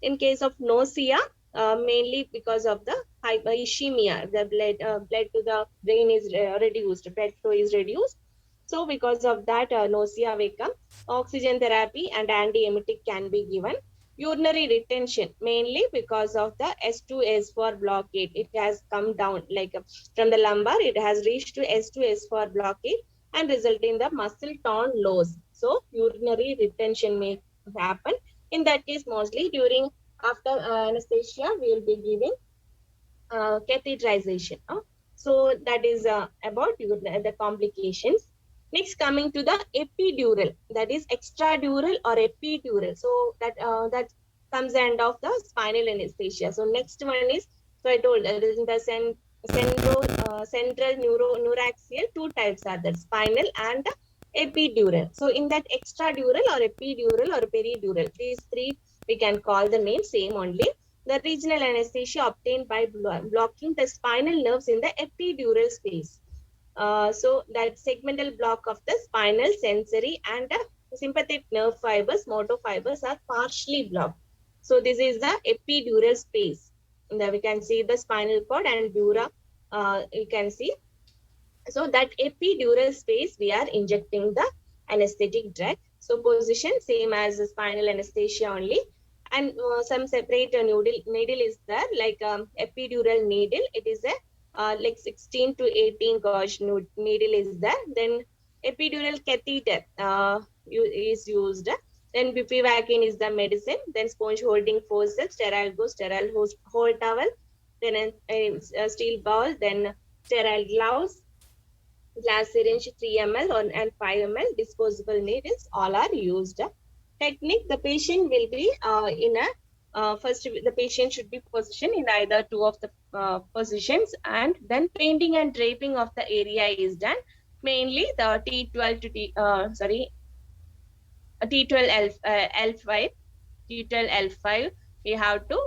In case of nausea, mainly because of the hyperischemia, the blood to the brain is reduced, blood flow is reduced. So because of that, nausea will come. Oxygen therapy and antiemetic can be given. Urinary retention, mainly because of the S2S4 blockade. It has come down, like from the lumbar, it has reached to S2S4 blockade and result in the muscle tone loss. So urinary retention may happen. In that case, mostly during after anesthesia, we will be giving catheterization. So that is about the complications. Next, coming to the epidural, that is extradural or epidural. So that comes end of the spinal anesthesia. So next one is, so I told the central neuraxial, two types are there, spinal and epidural. So in that extradural or epidural or peridural, these three we can call the name same only. The regional anesthesia obtained by blocking the spinal nerves in the epidural space. So that segmental block of the spinal, sensory and sympathetic nerve fibers, motor fibers are partially blocked. So this is the epidural space. There we can see the spinal cord and dura. You can see. So that epidural space, we are injecting the anesthetic drug. So position same as the spinal anesthesia only. And some separate needle is there, like epidural needle. It is a like 16 to 18 gauge needle is there. Then epidural catheter is used. Then bupivacaine is the medicine. Then sponge holding forceps, sterile gauze, sterile hold towel. Then a steel ball. Then sterile gloves, glass syringe 3 ml and 5 ml, disposable needles, all are used. Technique, the patient will be in a first the patient should be positioned in either two of the positions, and then painting and draping of the area is done. Mainly the T12 to T12 L5, T12L5, we have to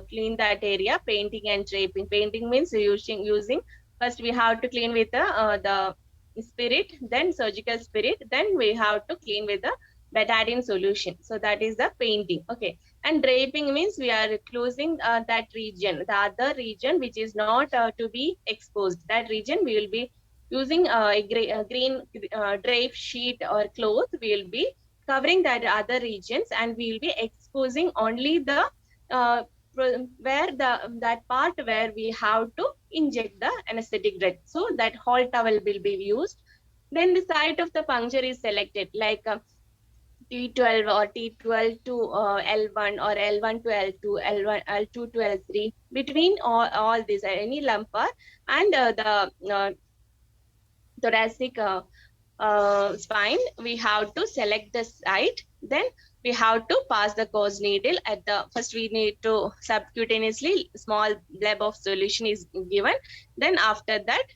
clean that area, painting and draping. Painting means using first we have to clean with the spirit, then surgical spirit, then we have to clean with the betadine solution. So that is the painting. Okay. And draping means we are closing that region, the other region which is not to be exposed. That region we will be using a green drape sheet or cloth. We will be covering that other regions, and we will be exposing only the where that part where we have to inject the anesthetic drug. So that whole towel will be used. Then the site of the puncture is selected, like T12 or T12 to L1 or L1 to L2, L1, L2 to L3. Between all these, any lumbar and the thoracic spine, we have to select the site. Then we have to pass the gauze needle at the first. We need to subcutaneously small bleb of solution is given. Then after that,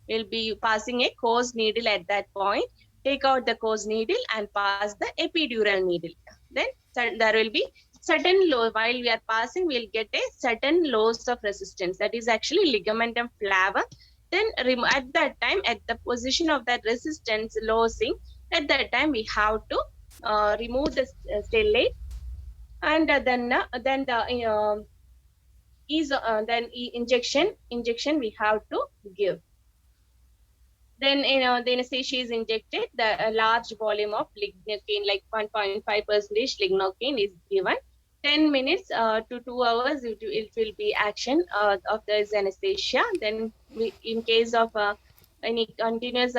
we'll be passing a gauze needle at that point. Take out the gauze needle and pass the epidural needle. Then there will be certain low, while we are passing, we'll get a certain loss of resistance. That is actually ligamentum flavum. Then at that time, at the position of that resistance losing, at that time we have to remove the stellate, and then the injection we have to give. Then the anesthesia is injected. The large volume of lignocaine, like 1.5% lignocaine, is given. 10 minutes to 2 hours, it will be action of this anesthesia. Then in case of any continuous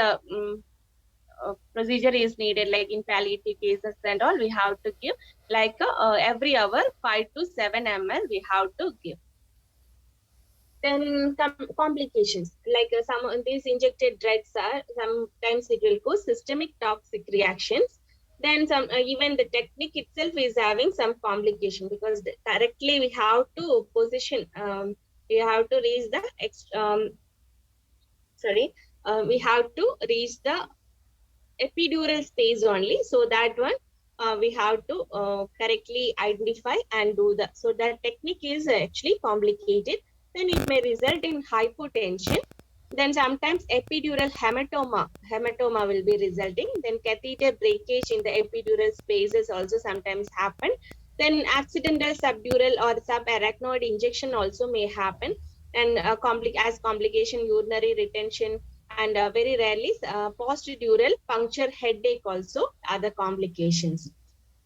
procedure is needed, like in palliative cases and all, we have to give like every hour 5 to 7 ml we have to give. Then complications, like some of these injected drugs are sometimes it will cause systemic toxic reactions. Then some even the technique itself is having some complication, because directly we have to position, we have to reach the we have to reach the epidural space only. So that one we have to correctly identify and do the, so that technique is actually complicated. Then it may result in hypotension. Then sometimes epidural hematoma will be resulting. Then catheter breakage in the epidural spaces also sometimes happen. Then accidental subdural or subarachnoid injection also may happen, and as complication urinary retention, and very rarely postdural puncture headache also other complications.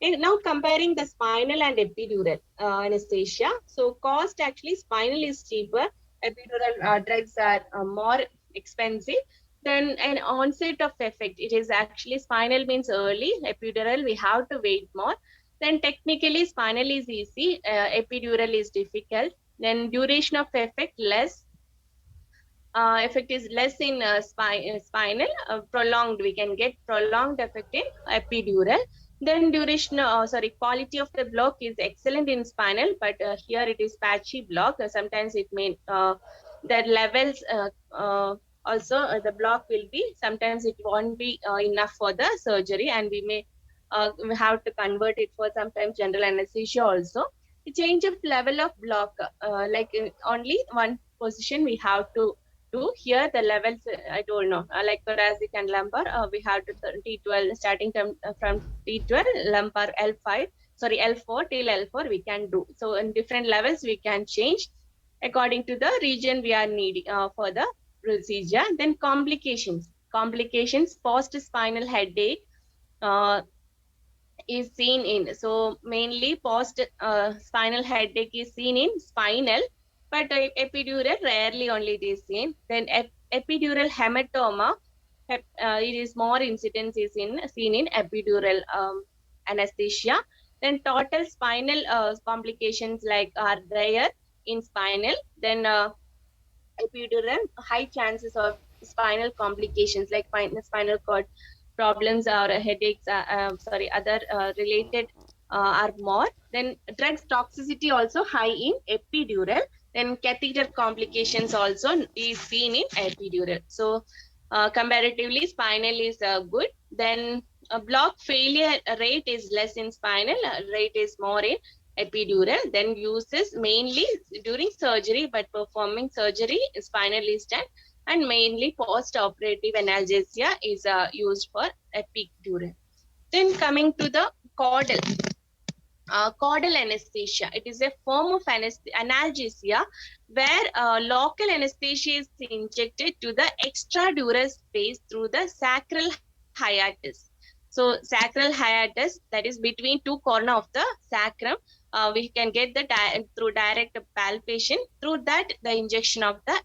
And now comparing the spinal and epidural anesthesia. So cost, actually spinal is cheaper, epidural drugs are more expensive. Then an onset of effect, it is actually spinal means early, epidural we have to wait more. Then technically spinal is easy, epidural is difficult. Then duration of effect less, effect is less in spinal, prolonged, we can get prolonged effect in epidural. Then duration, quality of the block is excellent in spinal, but here it is patchy block. Sometimes it may, the levels also the block will be, sometimes it won't be enough for the surgery, and we have to convert it for sometimes general anesthesia also. The change of level of block, like only one position we have to do. Here the levels I don't know, like thoracic and lumbar, we have to T12, starting from T12, lumbar L5, L4 till L4 we can do. So in different levels we can change according to the region we are needing for the procedure. Then complications, post spinal headache is seen in, so mainly post spinal headache is seen in spinal, but epidural rarely only it is seen. Then epidural hematoma, it is more incidence is seen in epidural anesthesia. Then total spinal complications like are rare in spinal. Then epidural, high chances of spinal complications like spinal cord problems or headaches, other related are more. Then drugs toxicity also high in epidural. Then catheter complications also is seen in epidural. So comparatively spinal is good. Then block failure rate is less in spinal, rate is more in epidural. Then uses mainly during surgery, but performing surgery spinal is done, and mainly post-operative analgesia is used for epidural. Then coming to the caudal. Caudal anesthesia, it is a form of analgesia where local anesthesia is injected to the extradural space through the sacral hiatus. So sacral hiatus, that is between two corners of the sacrum, we can get the through direct palpation. Through that, the injection of the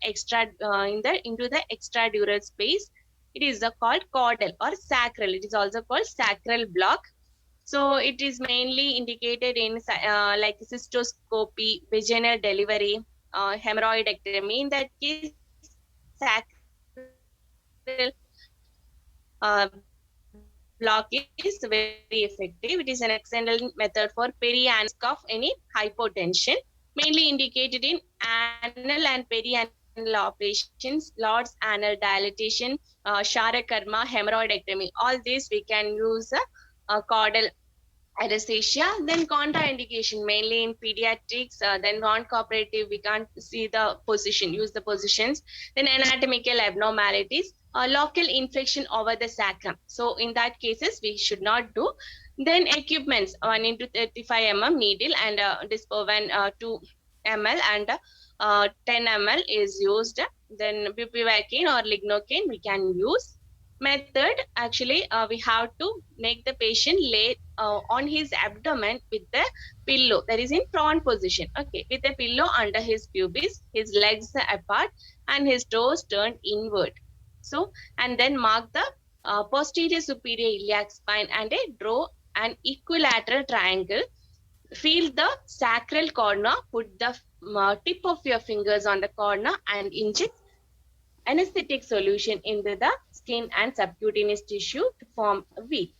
into the extradural space, it is called caudal or sacral. It is also called sacral block. So it is mainly indicated in like cystoscopy, vaginal delivery, hemorrhoidectomy. In that case, sacral block is very effective. It is an excellent method for perianal of any hypotension, mainly indicated in anal and perianal operations, Lord's anal dilatation, Sharakarma, hemorrhoidectomy. All these we can use caudal anesthesia. Then contraindication, mainly in pediatrics. Then non-cooperative, we can't see the position, use the positions. Then anatomical abnormalities, local infection over the sacrum. So in that cases, we should not do. Then equipments, 1 into 35 mm needle and dispovan 2 ml and 10 ml is used. Then bupivacaine or lignocaine we can use. Method, actually we have to make the patient lay on his abdomen with the pillow, that is in prone position, okay, with a pillow under his pubis, his legs apart and his toes turned inward. So, and then mark the posterior superior iliac spine and draw an equilateral triangle. Feel the sacral corner, put the tip of your fingers on the corner and inject anesthetic solution into the skin and subcutaneous tissue to form a V.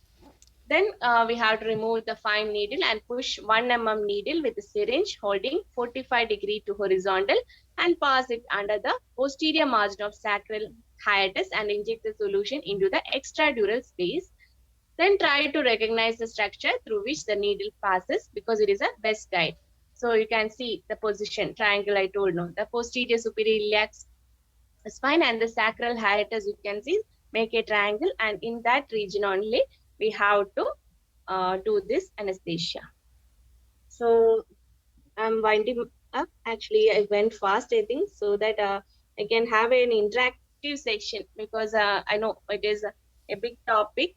Then we have to remove the fine needle and push 1 mm needle with a syringe holding 45° to horizontal and pass it under the posterior margin of sacral hiatus and inject the solution into the extradural space. Then try to recognize the structure through which the needle passes because it is a best guide. So you can see the position, triangle I told no, the posterior superior iliac spine and the sacral hiatus, you can see, make a triangle, and in that region only we have to do this anesthesia. So I'm winding up. Actually, I went fast, I think, so that I can have an interactive section because I know it is a big topic.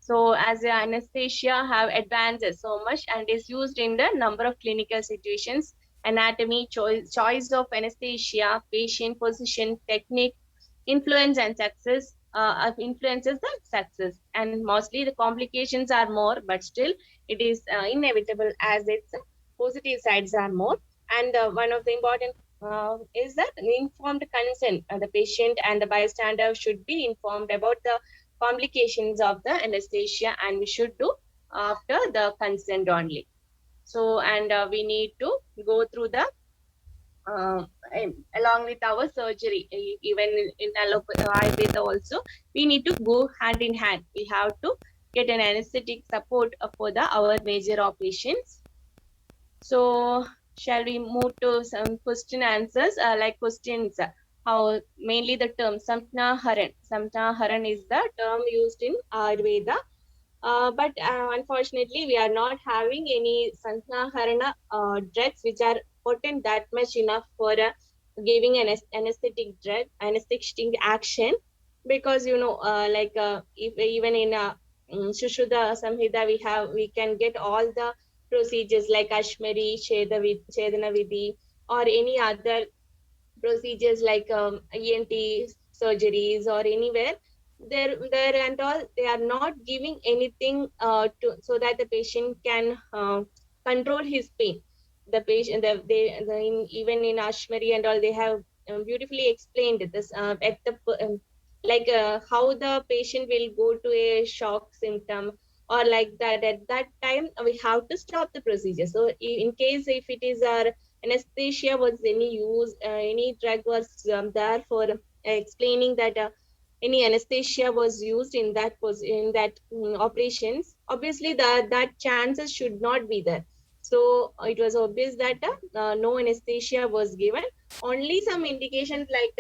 So as anesthesia have advances so much and is used in the number of clinical situations, anatomy, choice of anesthesia, patient position, technique, influence and success, influences the success. And mostly the complications are more, but still it is inevitable as its positive sides are more. And one of the important is that informed consent. The patient and the bystander should be informed about the complications of the anesthesia and we should do after the consent only. So, and we need to go through the along with our surgery, even in Ayurveda also, we need to go hand in hand. We have to get an anesthetic support for our major operations. So, shall we move to some question answers? Like questions, how mainly the term Samtna Haran. Samtna Haran is the term used in Ayurveda. But unfortunately, we are not having any Santnaharana drugs which are potent that much enough for giving an anesthetic drug, anesthetic action. Because like if even in Shushuddha Samhita, we can get all the procedures like Ashmari, Chedana Vidhi, or any other procedures like ENT surgeries or anywhere there and all, they are not giving anything to so that the patient can control his pain. The patient, even in Ashmari and all, they have beautifully explained this at the like how the patient will go to a shock symptom or like that. At that time, we have to stop the procedure. So in case if it is our anesthesia was any use, any drug was there for explaining that any anesthesia was used in that operations, obviously that chances should not be there. So it was obvious that no anesthesia was given. Only some indications like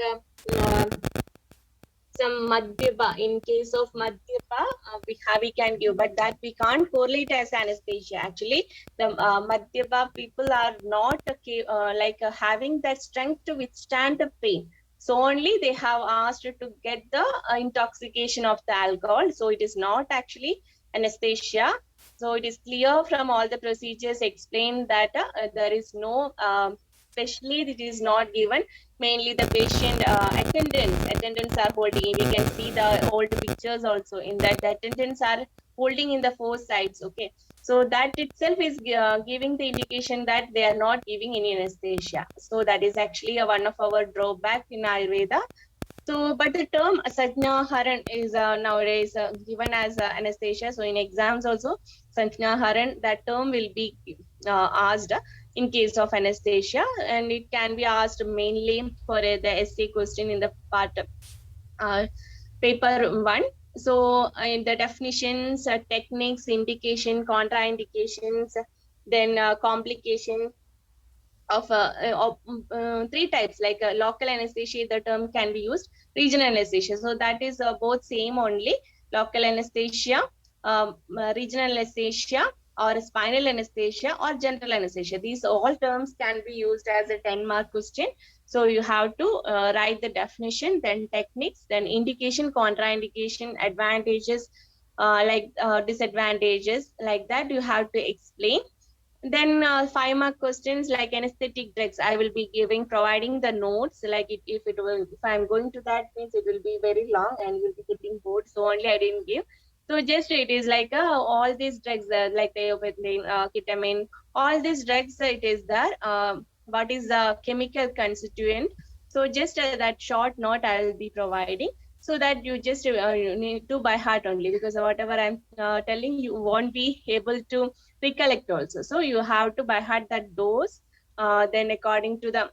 some madhyapa. In case of madhyapa, we can give, but that we can't correlate as anesthesia. Actually, the madhyapa people are not having that strength to withstand the pain. So only they have asked to get the intoxication of the alcohol. So it is not actually anesthesia. So it is clear from all the procedures explained that there is no, especially it is not given. Mainly the patient attendants are holding. We can see the old pictures also in that the attendants are holding in the four sides. Okay, so that itself is giving the indication that they are not giving any anesthesia. So that is actually one of our drawback in Ayurveda. So, but the term Sajna Haran is nowadays given as anesthesia. So, in exams also, Sajna Haran, that term will be asked in case of anesthesia, and it can be asked mainly for the essay question in the part paper 1. So in the definitions, techniques, indication, contraindications, then complication of three types, like local anesthesia, the term can be used, regional anesthesia. So that is both same only, local anesthesia, regional anesthesia, or spinal anesthesia, or general anesthesia. These all terms can be used as a 10-mark question. So you have to write the definition, then techniques, then indication, contraindication, advantages, disadvantages, like that you have to explain. Then 5-mark questions like anesthetic drugs, I will be giving, providing the notes. Like if it will, if I'm going to that means it will be very long and you'll be getting bored. So only I didn't give. So just it is like all these drugs, like thiopentine, ketamine, all these drugs, it is there. What is the chemical constituent? So just that short note I will be providing, so that you just you need to by heart only, because whatever I'm telling you won't be able to recollect also. So you have to by heart that dose. Then according to the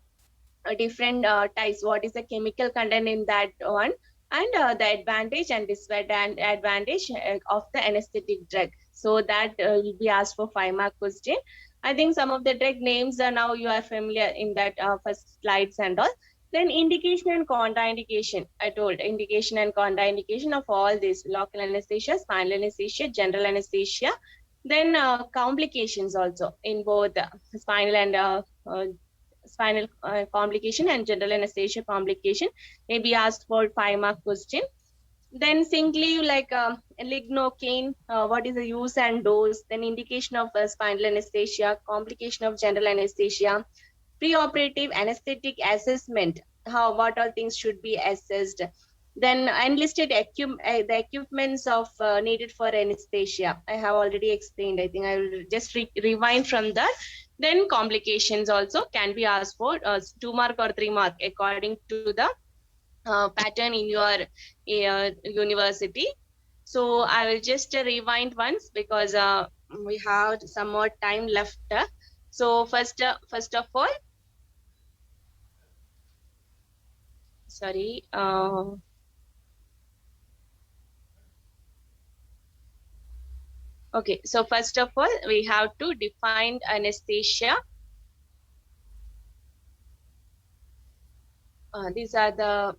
different types, what is the chemical content in that one, and the advantage and disadvantage of the anesthetic drug. So that will be asked for 5-mark question. I think some of the drug names are now you are familiar in that first slides and all. Then indication and contraindication, I told indication and contraindication of all this, local anesthesia, spinal anesthesia, general anesthesia. Then complications also in both spinal and spinal complication and general anesthesia complication may be asked for 5-mark question. Then simply like lignocaine, what is the use and dose, then indication of spinal anesthesia, complication of general anesthesia, preoperative anesthetic assessment, how what all things should be assessed, then enlisted the equipments of needed for anesthesia, I have already explained. I think I will just rewind from that. Then complications also can be asked for 2-mark or 3-mark according to the pattern in your university. So I will just rewind once, because we have some more time left. So first of all, sorry. Okay, so first of all, we have to define anesthesia. These are the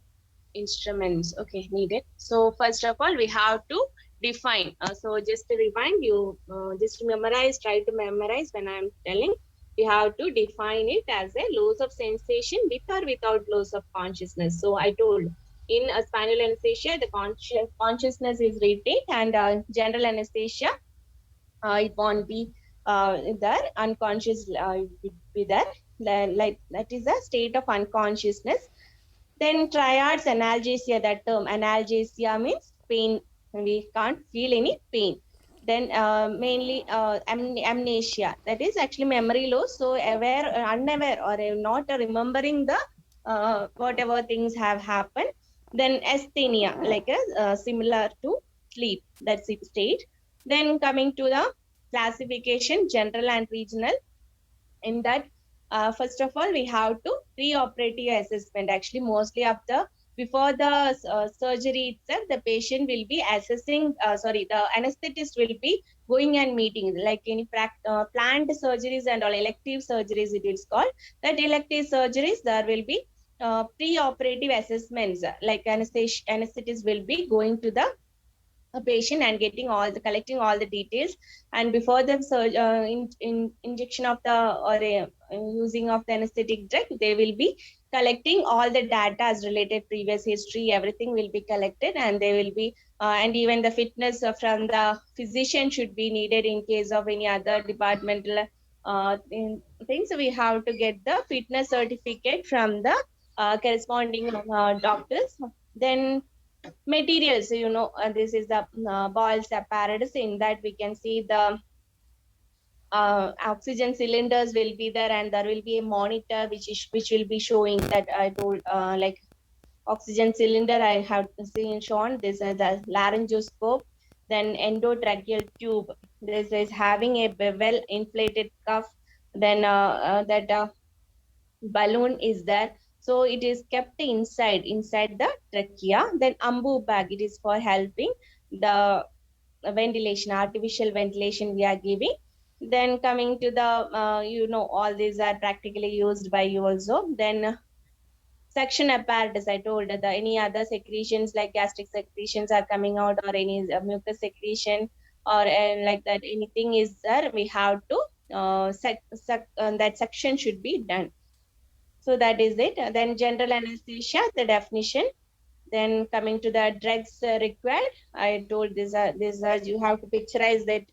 instruments, okay, needed. So first of all, we have to define. So just to remind you, just memorize, try to memorize when I'm telling. We have to define it as a loss of sensation with or without loss of consciousness. So I told in a spinal anesthesia, the consciousness is retained, and general anesthesia, it won't be there, unconscious will be there. Like that is a state of unconsciousness. Then triads analgesia, that term analgesia means pain, we can't feel any pain. Then mainly amnesia, that is actually memory loss, so aware, unaware, or not remembering the whatever things have happened. Then asthenia, like similar to sleep, that's it state. Then coming to the classification, general and regional. In that, first of all, we have to pre-operative assessment. Actually, mostly after, before the surgery itself, the patient will be assessing, the anesthetist will be going and meeting, like any planned surgeries and all elective surgeries it is called. That elective surgeries, there will be pre-operative assessments, like anesthetist will be going to the a patient and getting all the, collecting all the details, and before the injection of the, or using of the anesthetic drug, they will be collecting all the data as related previous history, everything will be collected, and they will be and even the fitness from the physician should be needed in case of any other departmental things. We have to get the fitness certificate from the corresponding doctors. Then materials, this is the boils apparatus. In that we can see the oxygen cylinders will be there, and there will be a monitor which will be showing that I told, like oxygen cylinder I have seen shown. This is the laryngoscope. Then endotracheal tube, this is having a well inflated cuff. Then that balloon is there. So it is kept inside the trachea. Then ambu bag, it is for helping the ventilation, artificial ventilation we are giving. Then coming to the, all these are practically used by you also. Then suction apparatus, I told the any other secretions like gastric secretions are coming out, or any mucus secretion, or like that, anything is there, we have to that suction should be done. So that is it. Then general anesthesia, the definition. Then coming to the drugs required, I told these are you have to picturize that,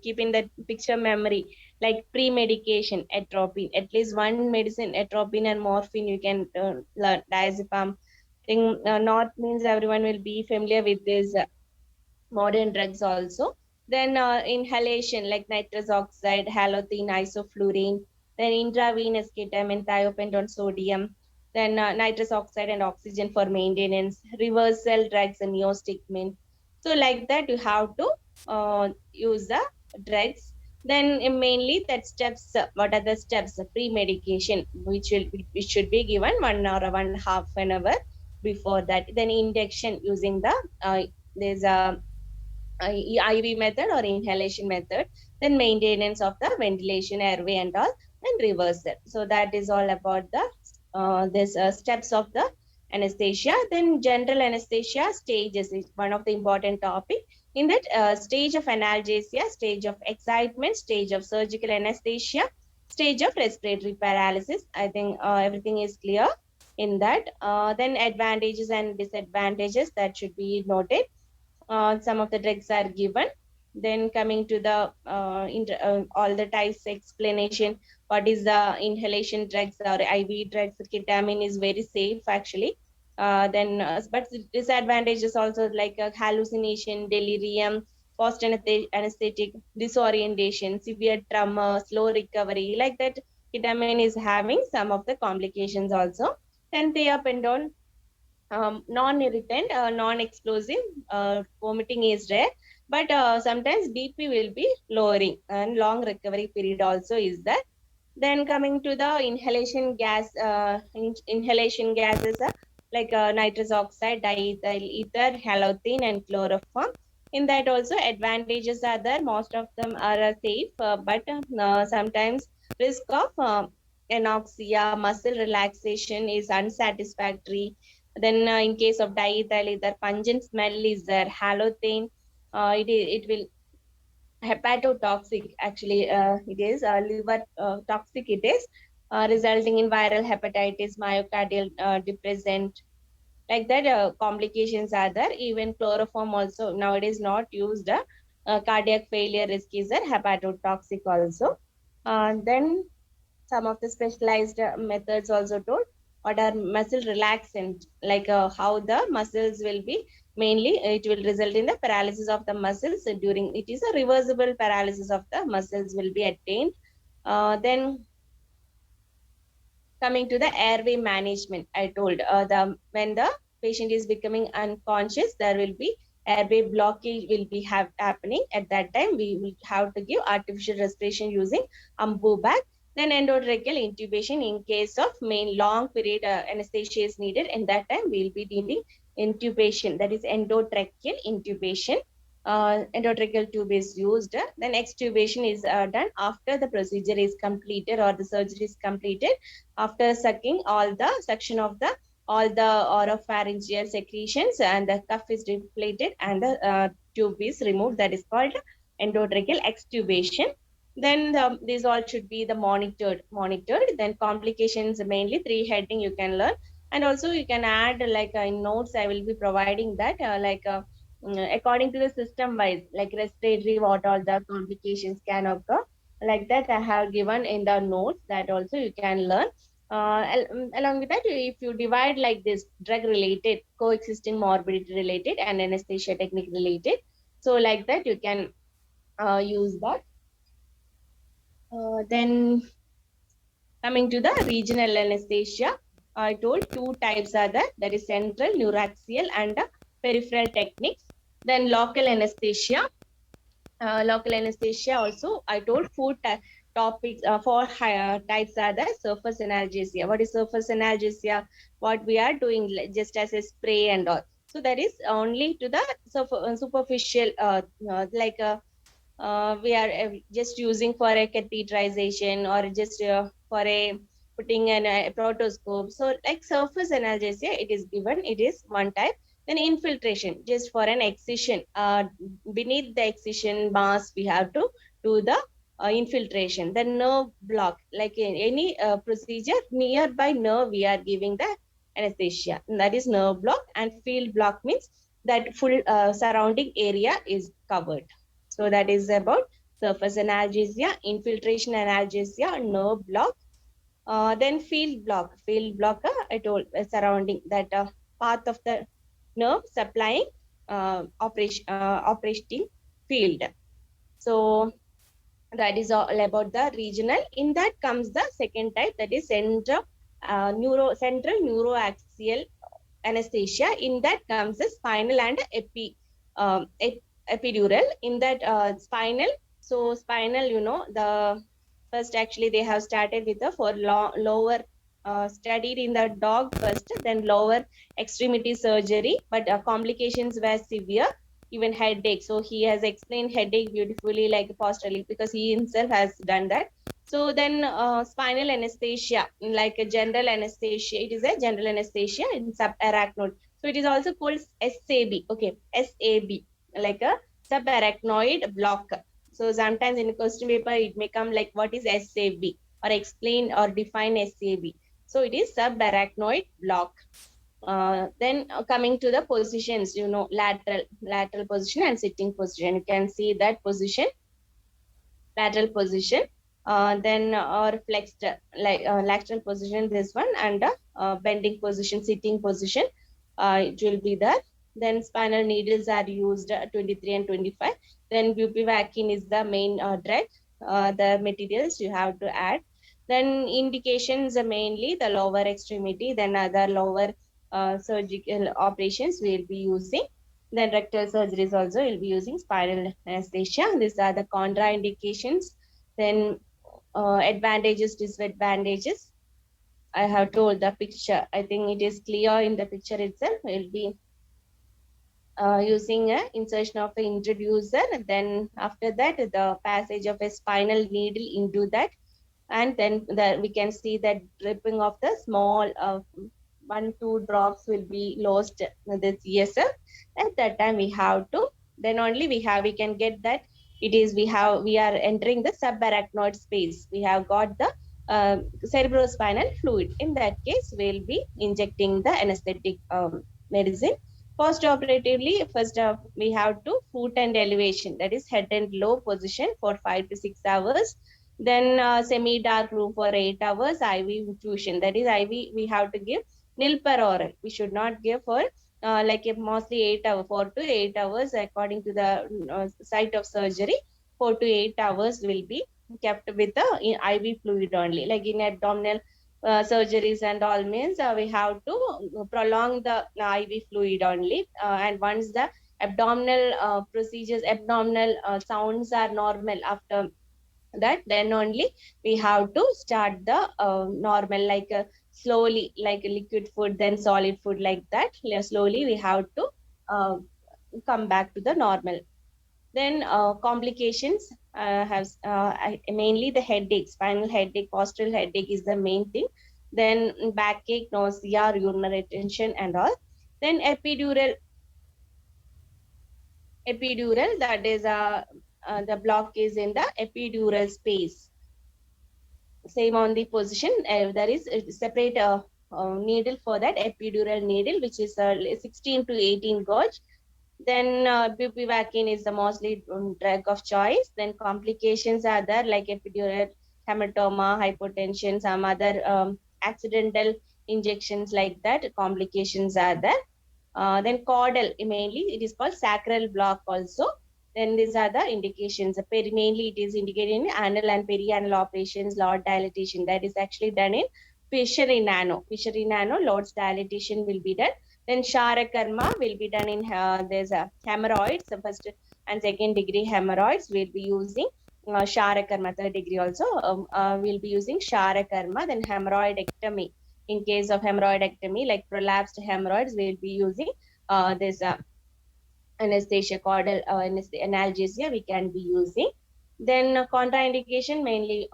keeping that picture memory, like pre-medication, atropine, at least one medicine, atropine and morphine, you can learn. Diazepam thing, not means everyone will be familiar with this modern drugs also. Then inhalation like nitrous oxide, halothane, isoflurane. Then intravenous ketamine, thiopental sodium. Then nitrous oxide and oxygen for maintenance. Reversal drugs and neostigmine. So like that, you have to use the drugs. Then mainly that steps. What are the steps? Pre-medication, which should be given 1 hour, 1.5 hours before that. Then induction using the there's a IV method or inhalation method, then maintenance of the ventilation, airway and all, and reversal. So that is all about the this steps of the anesthesia. Then general anesthesia stages is one of the important topic. In that stage of analgesia, stage of excitement, stage of surgical anesthesia, stage of respiratory paralysis. I think everything is clear in that. Then advantages and disadvantages that should be noted. Some of the drugs are given. Then coming to the all the types explanation, what is the inhalation drugs or IV drugs, ketamine is very safe actually. But disadvantages also like hallucination, delirium, post anesthetic, disorientation, severe trauma, slow recovery, like that. Ketamine is having some of the complications also. Then thiopentone, non-irritant, non-explosive, vomiting is rare, but sometimes BP will be lowering, and long recovery period also is there. Then coming to the inhalation gas, inhalation gases like nitrous oxide, diethyl ether, halothane, and chloroform. In that also advantages are there. Most of them are safe, but sometimes risk of anoxia, muscle relaxation is unsatisfactory. Then in case of diethyl ether, pungent smell is there. Halothane, it will hepatotoxic actually, it is liver toxic, it is resulting in viral hepatitis, myocardial depressant, like that. Complications are there. Even chloroform also nowadays not used. Cardiac failure risk is there, hepatotoxic also. Then some of the specialized methods also told. What are muscle relaxant, like how the muscles will be, mainly it will result in the paralysis of the muscles during, it is a reversible paralysis of the muscles will be attained. Then coming to the airway management, I told the when the patient is becoming unconscious, there will be airway blockage will be happening. At that time we will have to give artificial respiration using ambu bag. Then endotracheal intubation in case of main long period anesthesia is needed. In that time we will be needing intubation, that is endotracheal intubation. Endotracheal tube is used. Then extubation is done after the procedure is completed or the surgery is completed, after sucking all the suction of the all the oropharyngeal secretions and the cuff is deflated and the tube is removed. That is called endotracheal extubation. Then these all should be the monitored. Then complications, mainly three heading you can learn, and also you can add like in notes I will be providing that according to the system wise, like respiratory, what all the complications can occur, like that I have given in the notes, that also you can learn. Along with that, if you divide like this, drug related, coexisting morbidity related, and anesthesia technique related, so like that you can use that. Then coming to the regional anesthesia, I told two types are there, that is central, neuraxial, and peripheral techniques. Then local anesthesia also I told four topics, four types are the surface analgesia. What is surface analgesia? What we are doing just as a spray and all. So that is only to the superficial, like we are just using for a catheterization or just for a putting an a protoscope. So like surface analgesia, it is given, it is one type. Then infiltration, just for an excision, beneath the excision mass we have to do the infiltration. The nerve block, like in any procedure nearby nerve we are giving the anesthesia, and that is nerve block. And field block means that full surrounding area is covered. So that is about surface analgesia, infiltration analgesia, nerve block. Then field block. Field block, I told, surrounding that path of the nerve supplying operating field. So that is all about the regional. In that comes the second type, that is central neuroaxial anesthesia. In that comes the spinal and epidural. In that spinal, so spinal, you know, the first actually they have started with the for lower, studied in the dog first, then lower extremity surgery, but complications were severe, even headache. So he has explained headache beautifully, like posturally, because he himself has done that. So then spinal anesthesia, like a general anesthesia, it is a general anesthesia in subarachnoid. So it is also called SAB. Okay, SAB, like a subarachnoid block. So sometimes in a question paper, it may come like, what is SAB? Or explain or define SAB. So it is subarachnoid block. Then coming to the positions, you know, lateral position and sitting position. You can see that position, lateral position, then or flexed, like lateral position, this one, and bending position, sitting position, it will be there. Then spinal needles are used 23 and 25. Then bupivacaine is the main drug, the materials you have to add. Then indications are mainly the lower extremity, then other lower surgical operations we will be using. Then rectal surgeries also will be using spinal anesthesia. These are the contraindications. Then advantages, disadvantages. I have told the picture. I think it is clear in the picture itself. We'll be using a insertion of an introducer. Then after that, the passage of a spinal needle into that. And then we can see that dripping of the small 1-2 drops will be lost this ESF. At that time we have to, then only we can get that it is, we are entering the subarachnoid space. We have got the cerebrospinal fluid. In that case, we'll be injecting the anesthetic medicine. Post-operatively, first we have to foot and elevation, that is head and low position for 5 to 6 hours. Then semi-dark room for 8 hours, IV infusion, that is IV we have to give nil per oral. We should not give for like a mostly 8 hours, 4 to 8 hours according to the site of surgery. 4 to 8 hours will be kept with the IV fluid only. Like in abdominal surgeries and all means we have to prolong the IV fluid only. And once the abdominal procedures, abdominal sounds are normal after that, then only we have to start the normal, like slowly, like liquid food, then solid food, like that. Slowly we have to come back to the normal. Then complications has mainly the headache, spinal headache, postural headache is the main thing. Then backache, nausea, urinary retention and all. Then epidural, that is the block is in the epidural space. Same on the position, there is a separate needle for that, epidural needle, which is 16 to 18 gauge. Then bupivacaine is the mostly drug of choice. Then complications are there, like epidural hematoma, hypotension, some other accidental injections like that. Complications are there. Then caudal, mainly it is called sacral block also. Then these are the indications. Mainly it is indicated in anal and perianal operations, Lord dilatation. That is actually done in Fishery Nano. Fishery Nano, Lord's dilatation will be done. Then Sharakarma will be done in, there's a hemorrhoids, the first and second degree hemorrhoids will be using Sharakarma, third degree also. We'll be using Sharakarma, then hemorrhoidectomy. In case of hemorrhoidectomy, like prolapsed hemorrhoids, we'll be using this anesthesia, caudal analgesia we can be using. Then contraindication mainly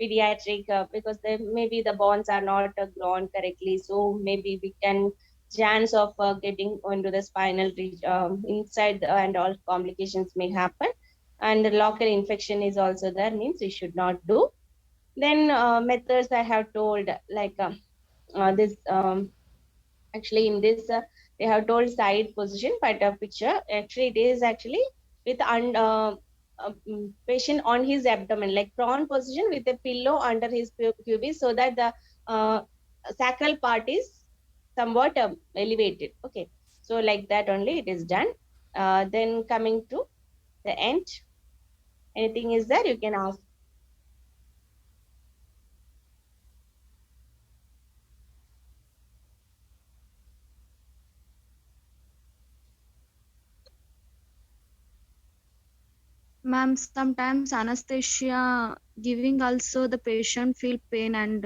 pediatric because maybe the bones are not grown correctly, so maybe we can chance of getting onto the spinal inside and all complications may happen. And the local infection is also there, means we should not do. Then methods I have told, like this actually in this they have told side position, but picture actually it is actually with patient on his abdomen, like prone position with a pillow under his pubis, so that the uh, sacral part is somewhat elevated. Okay, so like that only it is done. Then coming to the end, anything is there you can ask. Ma'am, sometimes anesthesia giving also the patient feel pain and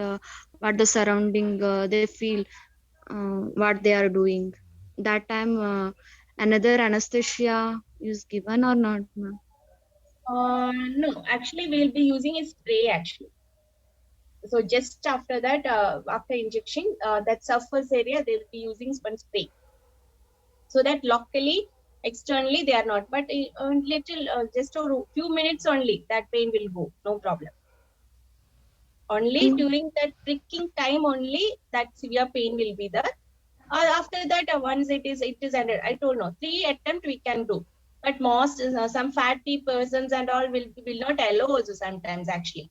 what the surrounding they feel what they are doing. That time another anesthesia is given or not, ma'am? No, actually we'll be using a spray actually. So just after that, after injection, that surface area they will be using one spray, so that locally, externally they are not. But little, just a few minutes only, that pain will go, no problem. Only In during that pricking time only that severe pain will be there. After that, once it is ended. I told no, 3 attempt we can do. But most some fatty persons and all will not allow also sometimes actually.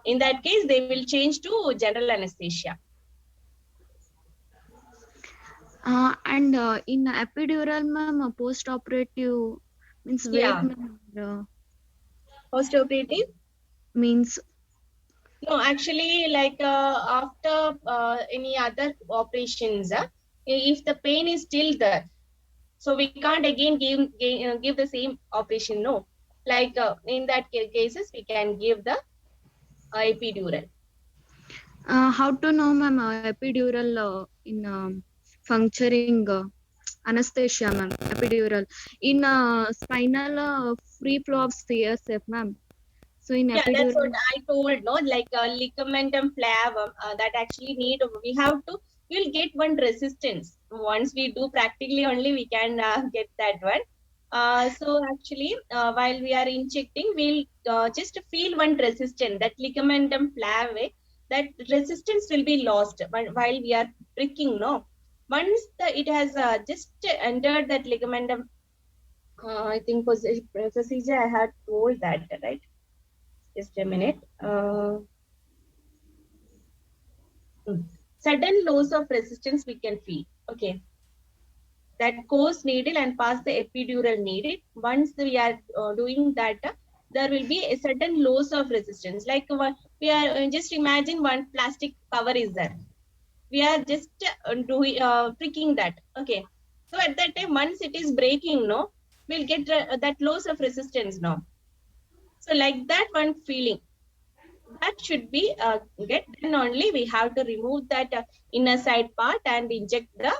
In that case, they will change to general anesthesia. and in epidural, ma'am, post operative means wait, Yeah, ma'am, post operative. means No, actually, like after any other operations, if the pain is still there, so we can't again give the same operation. No, like in that cases, we can give the epidural. how to know, ma'am, epidural in puncturing anesthesia, ma'am, epidural in spinal free flow of CSF, ma'am. So in Yeah, that's what epidural, I told. No, like ligamentum flavum that actually need. We have to. We'll get one resistance once we do practically. Only we can get that one. So actually, while we are injecting, we'll just feel one resistance, that ligamentum flavae, that resistance will be lost while we are pricking, no? Once it has just entered that ligamentum, I think procedure I had told that, right? Just a minute. Sudden loss of resistance we can feel. Okay, that course needle and pass the epidural needle. Once we are doing that, there will be a sudden loss of resistance. Like we are just imagine one plastic cover is there. We are just doing pricking that. Okay, so at that time, once it is breaking, no, we'll get that loss of resistance now. So like that one feeling that should be get, then only we have to remove that inner side part and inject the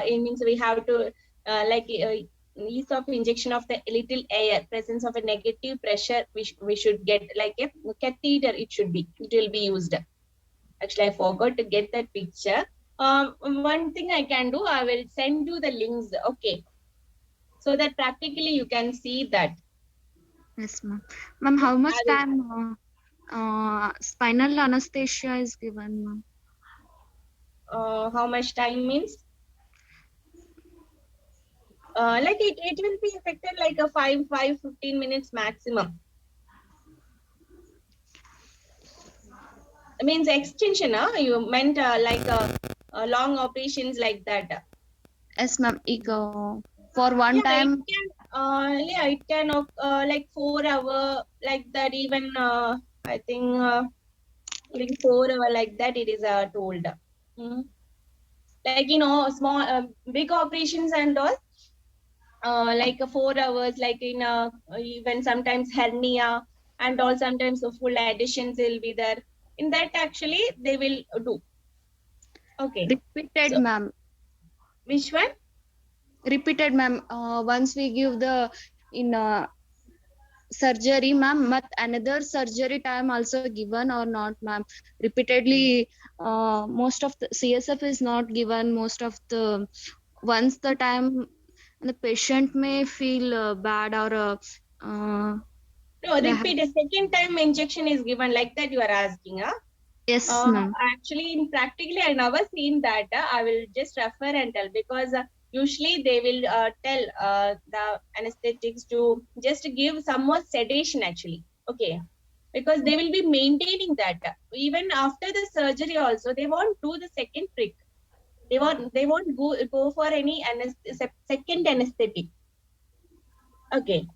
it means we have to like ease of injection of the little air, presence of a negative pressure we should get, like a catheter it will be used. Actually I forgot to get that picture. One thing I can do, I will send you the links, okay, so that practically you can see that. yes, ma'am. Ma'am, how much I will, time spinal anesthesia is given, ma'am? how much time means, like it will be affected like a 15 minutes maximum. It means extension, you meant like long operations like that. Yes, ma'am. For one Yeah, it time, can. Yeah, it can like 4 hour like that. Even I think even 4 hour like that. It is told. Mm. Like small, big operations and all. like 4 hours, like in even sometimes hernia, and all sometimes full additions will be there. In that actually they will do. Okay. Repeated, So ma'am. which one? Repeated, ma'am. Once we give the in surgery, ma'am, but another surgery time also given or not, ma'am? Repeatedly, most of the CSF is not given. Most of the once the time the patient may feel bad or No, they have. repeat. A second time injection is given, like that you are asking, huh? Yes, ma'am. Actually, in practically, I never seen that. I will just refer and tell, because usually they will tell the anesthetics to just give some more sedation actually. Okay, because they will be maintaining that. Even after the surgery, also they won't do the second prick. They won't go for any second anesthetic. Okay,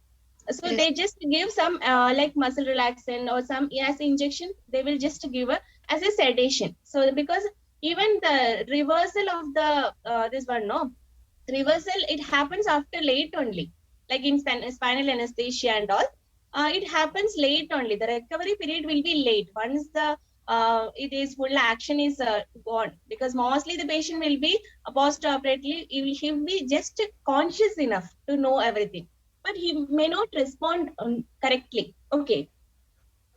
so Yes, they just give some like muscle relaxant or some as injection, they will just give a as a sedation. So because even the reversal of the this one, no, reversal, it happens after late only, like in spinal anesthesia and all. It happens late only. The recovery period will be late once the it is full action is gone, because mostly the patient will be post operatively, he will be just conscious enough to know everything, but he may not respond correctly. Okay,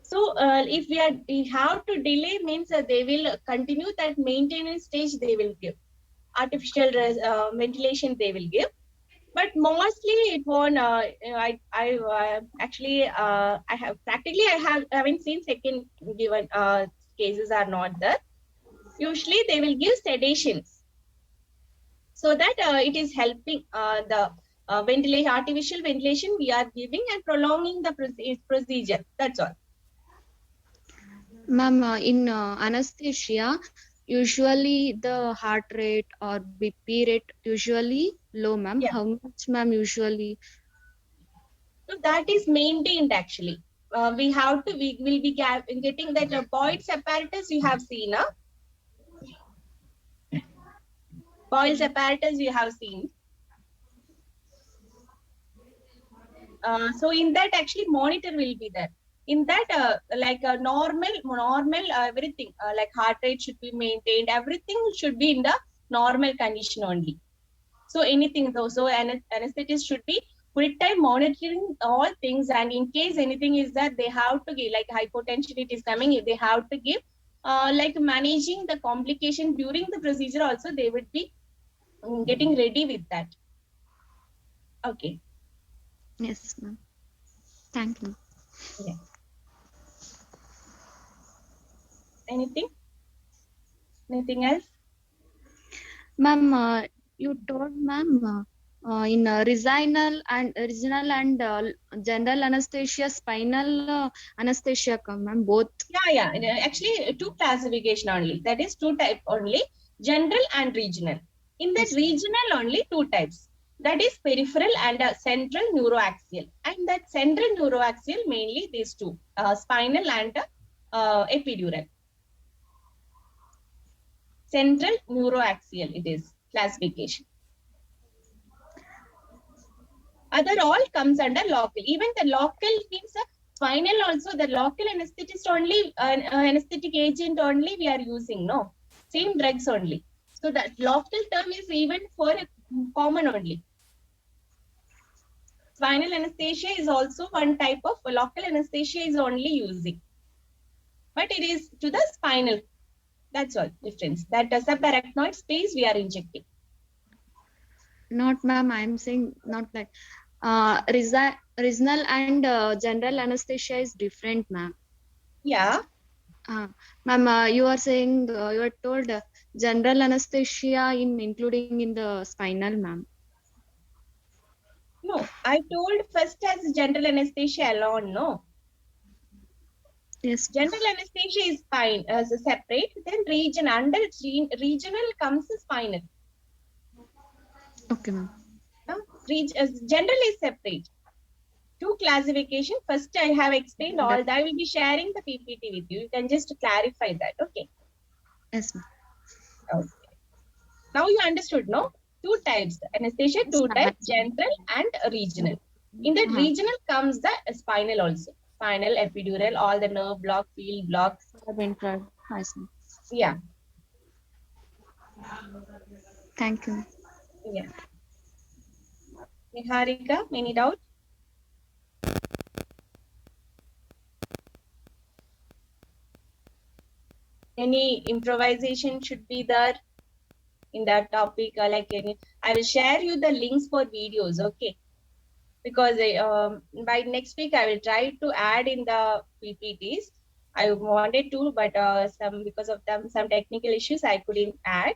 so if we have to delay, means they will continue that maintenance stage, they will give artificial ventilation, they will give, but mostly it won't. I actually I have practically I haven't seen second given cases are not there. Usually they will give sedations, so that it is helping the ventilation, artificial ventilation we are giving, and prolonging the procedure. That's all. ma'am. In anesthesia, usually the heart rate or BP rate usually low, ma'am. Yeah. How much, ma'am? Usually, So that is maintained actually. We have to, we will be getting that Boyd's apparatus you have seen, Boyd's apparatus you have seen. So in that actually monitor will be there. In that, like a normal everything, like heart rate should be maintained. Everything should be in the normal condition only. So anything though, so anesthetist should be full time monitoring all things, and in case anything is that they have to give, like hypotension it is coming, if they have to give, like managing the complication during the procedure also, they would be getting ready with that. Okay. yes, ma'am. Thank you. Yeah. Anything? Anything else? Ma'am, you told, ma'am, in regional and general anesthesia, spinal anesthesia, ma'am, both. Yeah. Actually, two classification only. That is two type only, general and regional. In that Yes, regional only two types. That is peripheral and central neuroaxial. And that central neuroaxial mainly these two, spinal and epidural. Central neuroaxial it is classification. Other all comes under local. Even the local means spinal also, the local anesthetist only, anesthetic agent only we are using, no, same drugs only. So that local term is even for common only. Spinal anesthesia is also one type of local anesthesia is only using, but it is to the spinal. That's all difference. That the subarachnoid space we are injecting. not, ma'am. I am saying not like regional and general anesthesia is different, ma'am. Yeah. Ma'am, you are saying you are told general anesthesia in including in the spinal, ma'am. No, I told first as general anesthesia alone, no. Yes. General anesthesia is fine as a separate, then region under regional comes the spinal. Okay, ma'am. General is separate. Two classification. First, I have explained all that. I will be sharing the PPT with you. You can just clarify that. Okay. Yes, ma'am. Okay. Now you understood, no? Two types anesthesia, Yes, two ma'am. types, Yes, ma'am. general and regional. In that Uh-huh. regional comes the spinal also, spinal, epidural, all the nerve block, field block. I've been tried. Yes, ma'am. Yeah, Thank you. yeah. Niharika, any doubt? Any improvisation should be there in that topic? Like any, I will share you the links for videos, okay? Because by next week I will try to add in the PPTs. I wanted to, but some because of some technical issues I couldn't add.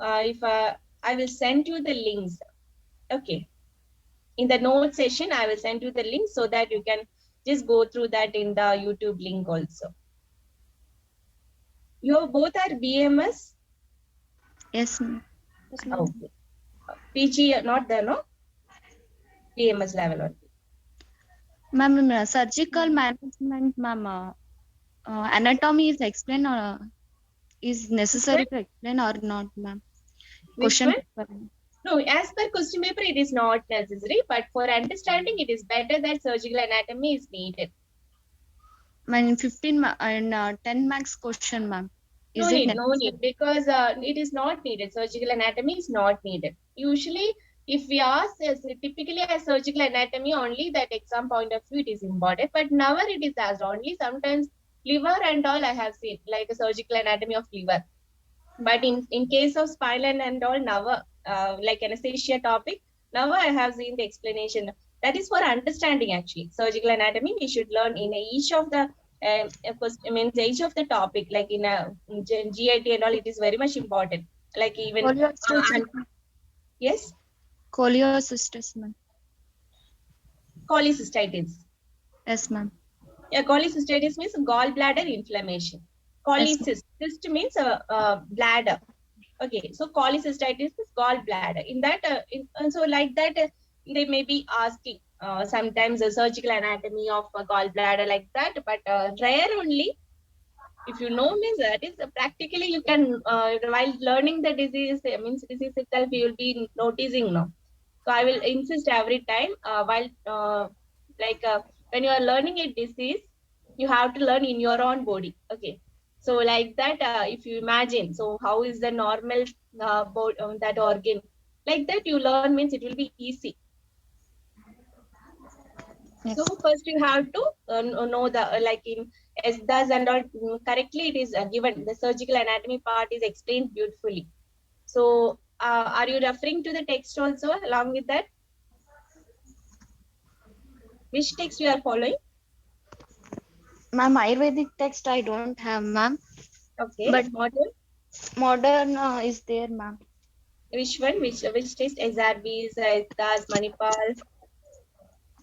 If I will send you the links, okay? In the note session, I will send you the link so that you can just go through that in the YouTube link also. You both are BMS, Yes, ma'am. Yes, ma'am. okay? PG not there, no? BMS level only. Ma'am, surgical management, ma'am. Anatomy is explained or is Which one? necessary to explain or not, ma'am? Which Question one? paper. No, as per question paper, it is not necessary, but for understanding, it is better that surgical anatomy is needed. Ma'am, 10 marks question, ma'am. Is it No need, necessary? because it is not needed. Surgical anatomy is not needed. Usually, if we ask, typically as surgical anatomy only, that exam point of view, it is important, but never it is asked. Only sometimes liver and all I have seen, like a surgical anatomy of liver. But in case of spinal and all, never, like anesthesia topic, never I have seen the explanation. That is for understanding actually. Surgical anatomy, we should learn in each of the of course, I mean each of the topic, like in a GIT and all, it is very much important. Like even and Cholecystitis. yes, Cholecystitis, ma'am. cholecystitis. Yes, ma'am. Yeah, cholecystitis means gallbladder inflammation. Yes, ma'am. Cholecyst, cyst means bladder. Okay, so cholecystitis is gallbladder. In that, so like that, they may be asking sometimes a surgical anatomy of a gallbladder like that, but rare only. If you know means that is practically you can while learning the disease means disease itself you will be noticing now. So I will insist every time while like when you are learning a disease, you have to learn in your own body. Okay. So like that, if you imagine, so how is the normal that organ? Like that you learn means it will be easy. Yes. So first you have to know the like in as does and all correctly it is given. The surgical anatomy part is explained beautifully. So are you referring to the text also along with that? Which text you are following? Ma'am, Ayurvedic text I don't have, ma'am. Okay, But model. modern is there, ma'am. Which one? Which text? SRBs, Das, Manipal,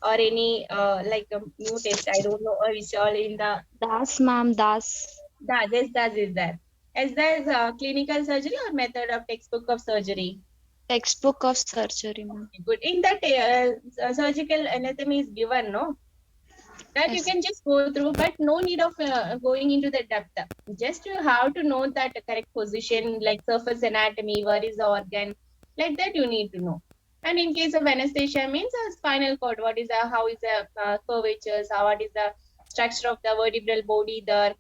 or any like a new text? I don't know. Or which all in the Das, ma'am, Das. Das? Yes, Das is there. As that is clinical surgery or method of textbook of surgery. Textbook of surgery, ma'am. Good. In that surgical anatomy is given, no? That you Yes. can just go through, but no need of going into the depth. Just you have to know that correct position, like surface anatomy, where is the organ, like that you need to know. And in case of anesthesia, means a spinal cord. What is the how is the curvatures? How what is the structure of the vertebral body there?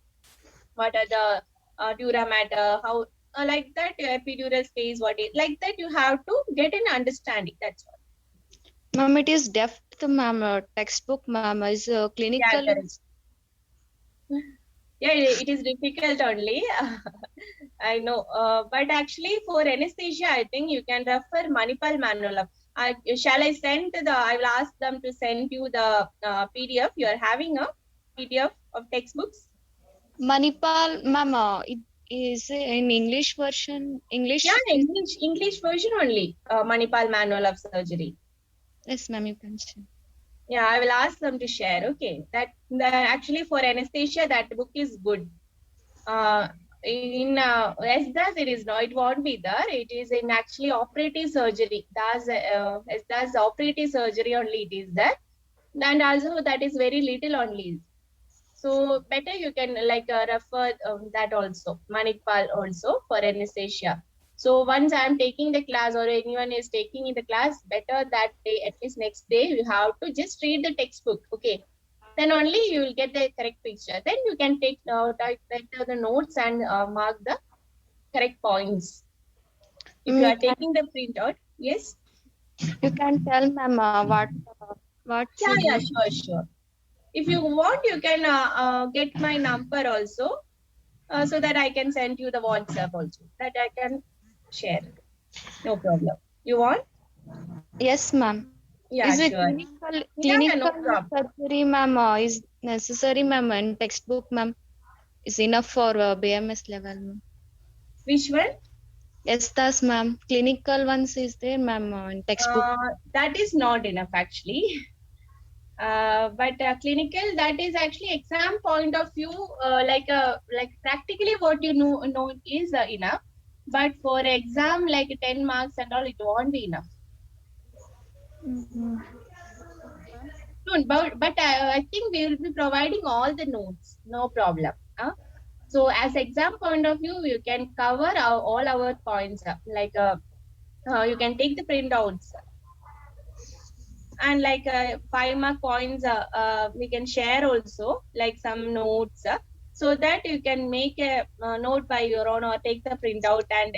What are the dura mater? How like that epidural space? What is like that? You have to get an understanding. That's all. Ma'am, it is depth, ma'am. Textbook, ma'am, is Yeah, clinical. correct. Yeah, it is difficult only. I know, but actually for anesthesia, I think you can refer Manipal manual. Shall I send the? I will ask them to send you the PDF. You are having a PDF of textbooks. Manipal, ma'am, it is in English version. Yeah, English is. English version only. Manipal manual of surgery. Yes, ma'am, you can say. Yeah, I will ask them to share. Okay, that actually for anesthesia that book is good. uh, in as does it is no, it won't be there. It is in actually operative surgery. That's operative surgery only it is there, and also that is very little only. So better you can like refer that also Manikpal also for anesthesia. So once I am taking the class or anyone is taking in the class, better that day, at least next day, you have to just read the textbook. Okay. Then only you will get the correct picture. Then you can write the notes and mark the correct points. If you You are can taking the printout, yes. you can tell ma'am what Yeah, should yeah, we. sure, sure. If you want, you can get my number also, so that I can send you the WhatsApp also. That I can share. No problem. You want? Yes, ma'am. Yeah, Is it sure. Yeah, yeah, no clinical problem. surgery, ma'am, is necessary, ma'am, and textbook, ma'am, is enough for BMS level, ma'am? Which one? Yes, that's ma'am. Clinical ones is there, ma'am, in textbook. That is not enough actually. But clinical, that is actually exam point of view, like practically what you know is enough. But for exam, like 10 marks and all, it won't be enough. Mm-hmm. No, but I think we will be providing all the notes, no problem. So as exam point of view, you can cover all our points. You can take the printouts and like 5 mark points we can share also, like some notes, so that you can make a note by your own or take the printout and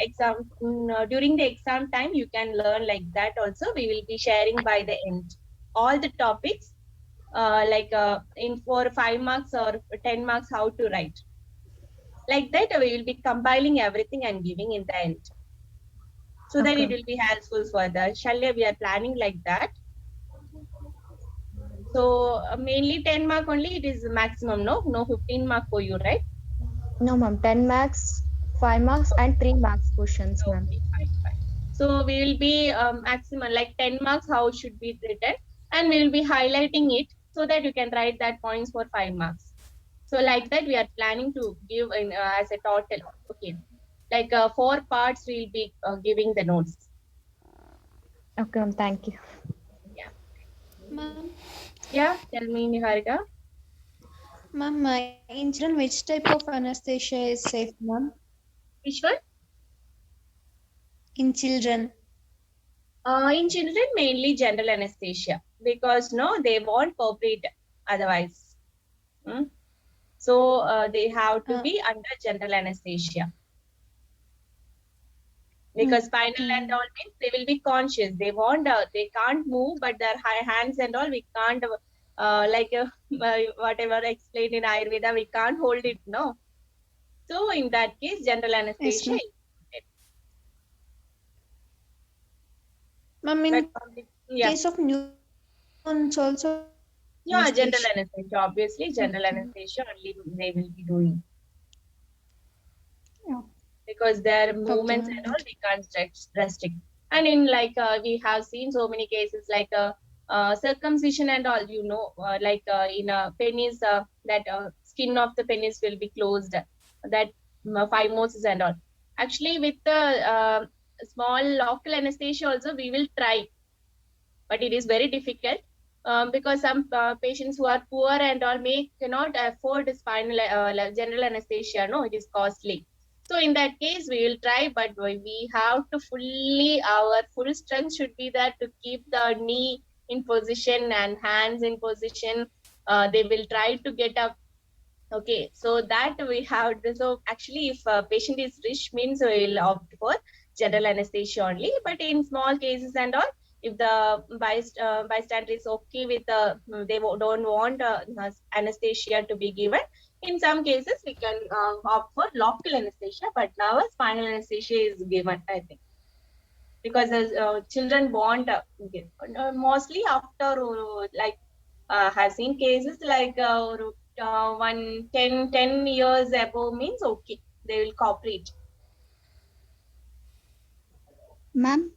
during the exam time you can learn like that also. We will be sharing by the end all the topics, in for 5 marks or 10 marks how to write. Like that we will be compiling everything and giving in the end, so that it Okay. will be helpful for the Shalya. We are planning like that. So mainly 10 mark only, it is maximum, no? No 15 mark for you, right? No, ma'am. 10 marks, 5 marks, and 3 marks questions, ma'am. Okay, fine, fine. So we will be maximum like 10 marks, how should be written, and we will be highlighting it so that you can write that points for 5 marks. So like that, we are planning to give in as a total. Okay, like 4 parts, we will be giving the notes. Okay, ma'am. Thank you. Yeah, Ma'am, yeah. Tell me, Niharika. ma'am, in children, which type of anesthesia is safe, ma'am? Which one? In children. In children, mainly general anesthesia, because no, they won't cooperate otherwise. Hmm? So they have to Uh, be under general anesthesia, because spinal and mm, all means they will be conscious. They won't, they can't move, but their high hands and all we can't, whatever explained in Ayurveda, we can't hold it. No. So in that case, general yes, anesthesia ma'am. is needed. Ma'am, But in yeah, case of newborns also yeah, anesthesia. general anesthesia. Obviously, general Okay. anesthesia only they will be doing, Yeah. because their Okay, movements ma'am. and all Okay. we can't restrict. And in like we have seen so many cases like circumcision and all, in penis, that skin of the penis will be closed, that phimosis and all. Actually, with the small local anesthesia also we will try, but it is very difficult, because some patients who are poor and all may cannot afford spinal general anesthesia. No, it is costly. So in that case, we will try, but we have to fully, our full strength should be there to keep the knee in position and hands in position. They will try to get up. Okay, so that we have. So actually, if a patient is rich, means we'll opt for general anesthesia only. But in small cases and all, if the bystander is okay with don't want anesthesia to be given. In some cases, we can opt for local anesthesia. But now spinal anesthesia is given, I think, because the children want mostly after have seen cases like one 10 years above means okay, they will cooperate. Ma'am,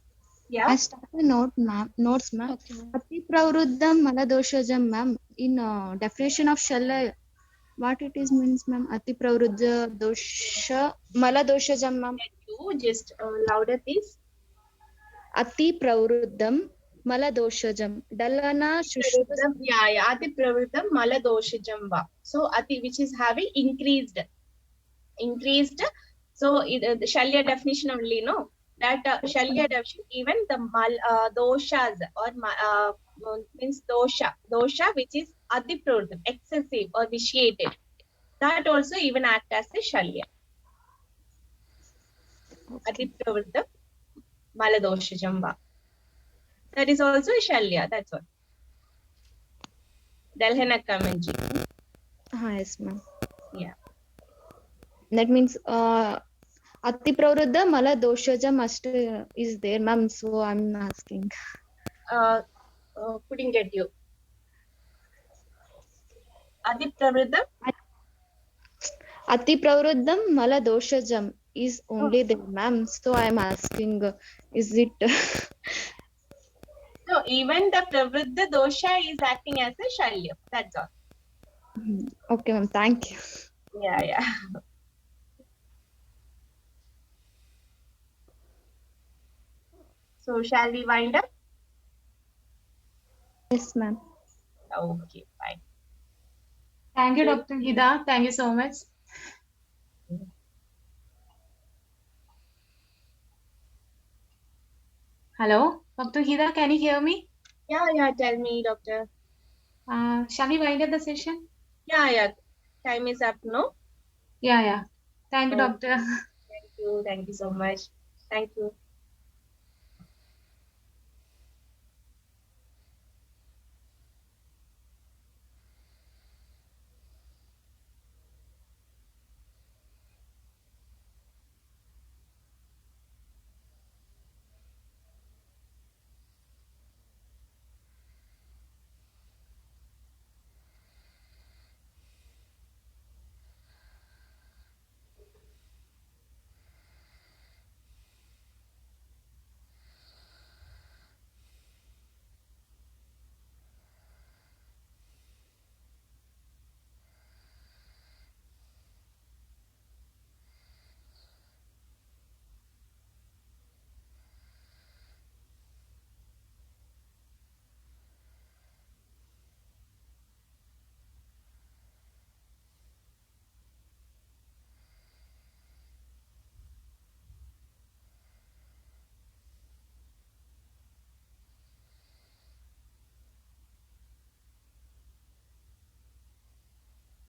Yeah, I start a notes, ma'am. Okay, ma'am. Ati pravruddham maladoshajam, ma'am. In definition of shalla, what it is means, ma'am? Ati pravruddha dosha maladoshajam, ma'am. you just louder please. Ati pravruddham maladoshajam. Dalana shushruta. Ati pravritam mala doshajam va. So ati, which is having increased. So the Shalya definition only, no? That Shalya definition, even the doshas or means dosha which is adipravritam, excessive or vitiated, that also even act as a Shalya. Okay. Adipravritam maladosha jamba. That is also a Shalya, that's all. Delhena Kamenji. Yes, ma'am. Yeah. That means Ati Pravruddha Mala Doshaja must is there, ma'am. So I'm asking. Uh, couldn't get you. Adipravritam. Ati Pravruddham Mala Doshajam is Oh, only there, ma'am. So I'm asking, is it? no, even the pravriddha dosha is acting as a Shalya. That's all. Okay, ma'am. Thank you. Yeah, yeah. So shall we wind up? Yes, ma'am. Okay, fine. Thank you, So, Dr. Gita. Thank you so much. Hello, Dr. Gita, can you hear me? yeah, yeah. Tell me, doctor. Shall we wind up the session? Yeah, yeah. Time is up, no? Yeah, yeah. Thank you, Oh, doctor. thank you. Thank you so much. Thank you.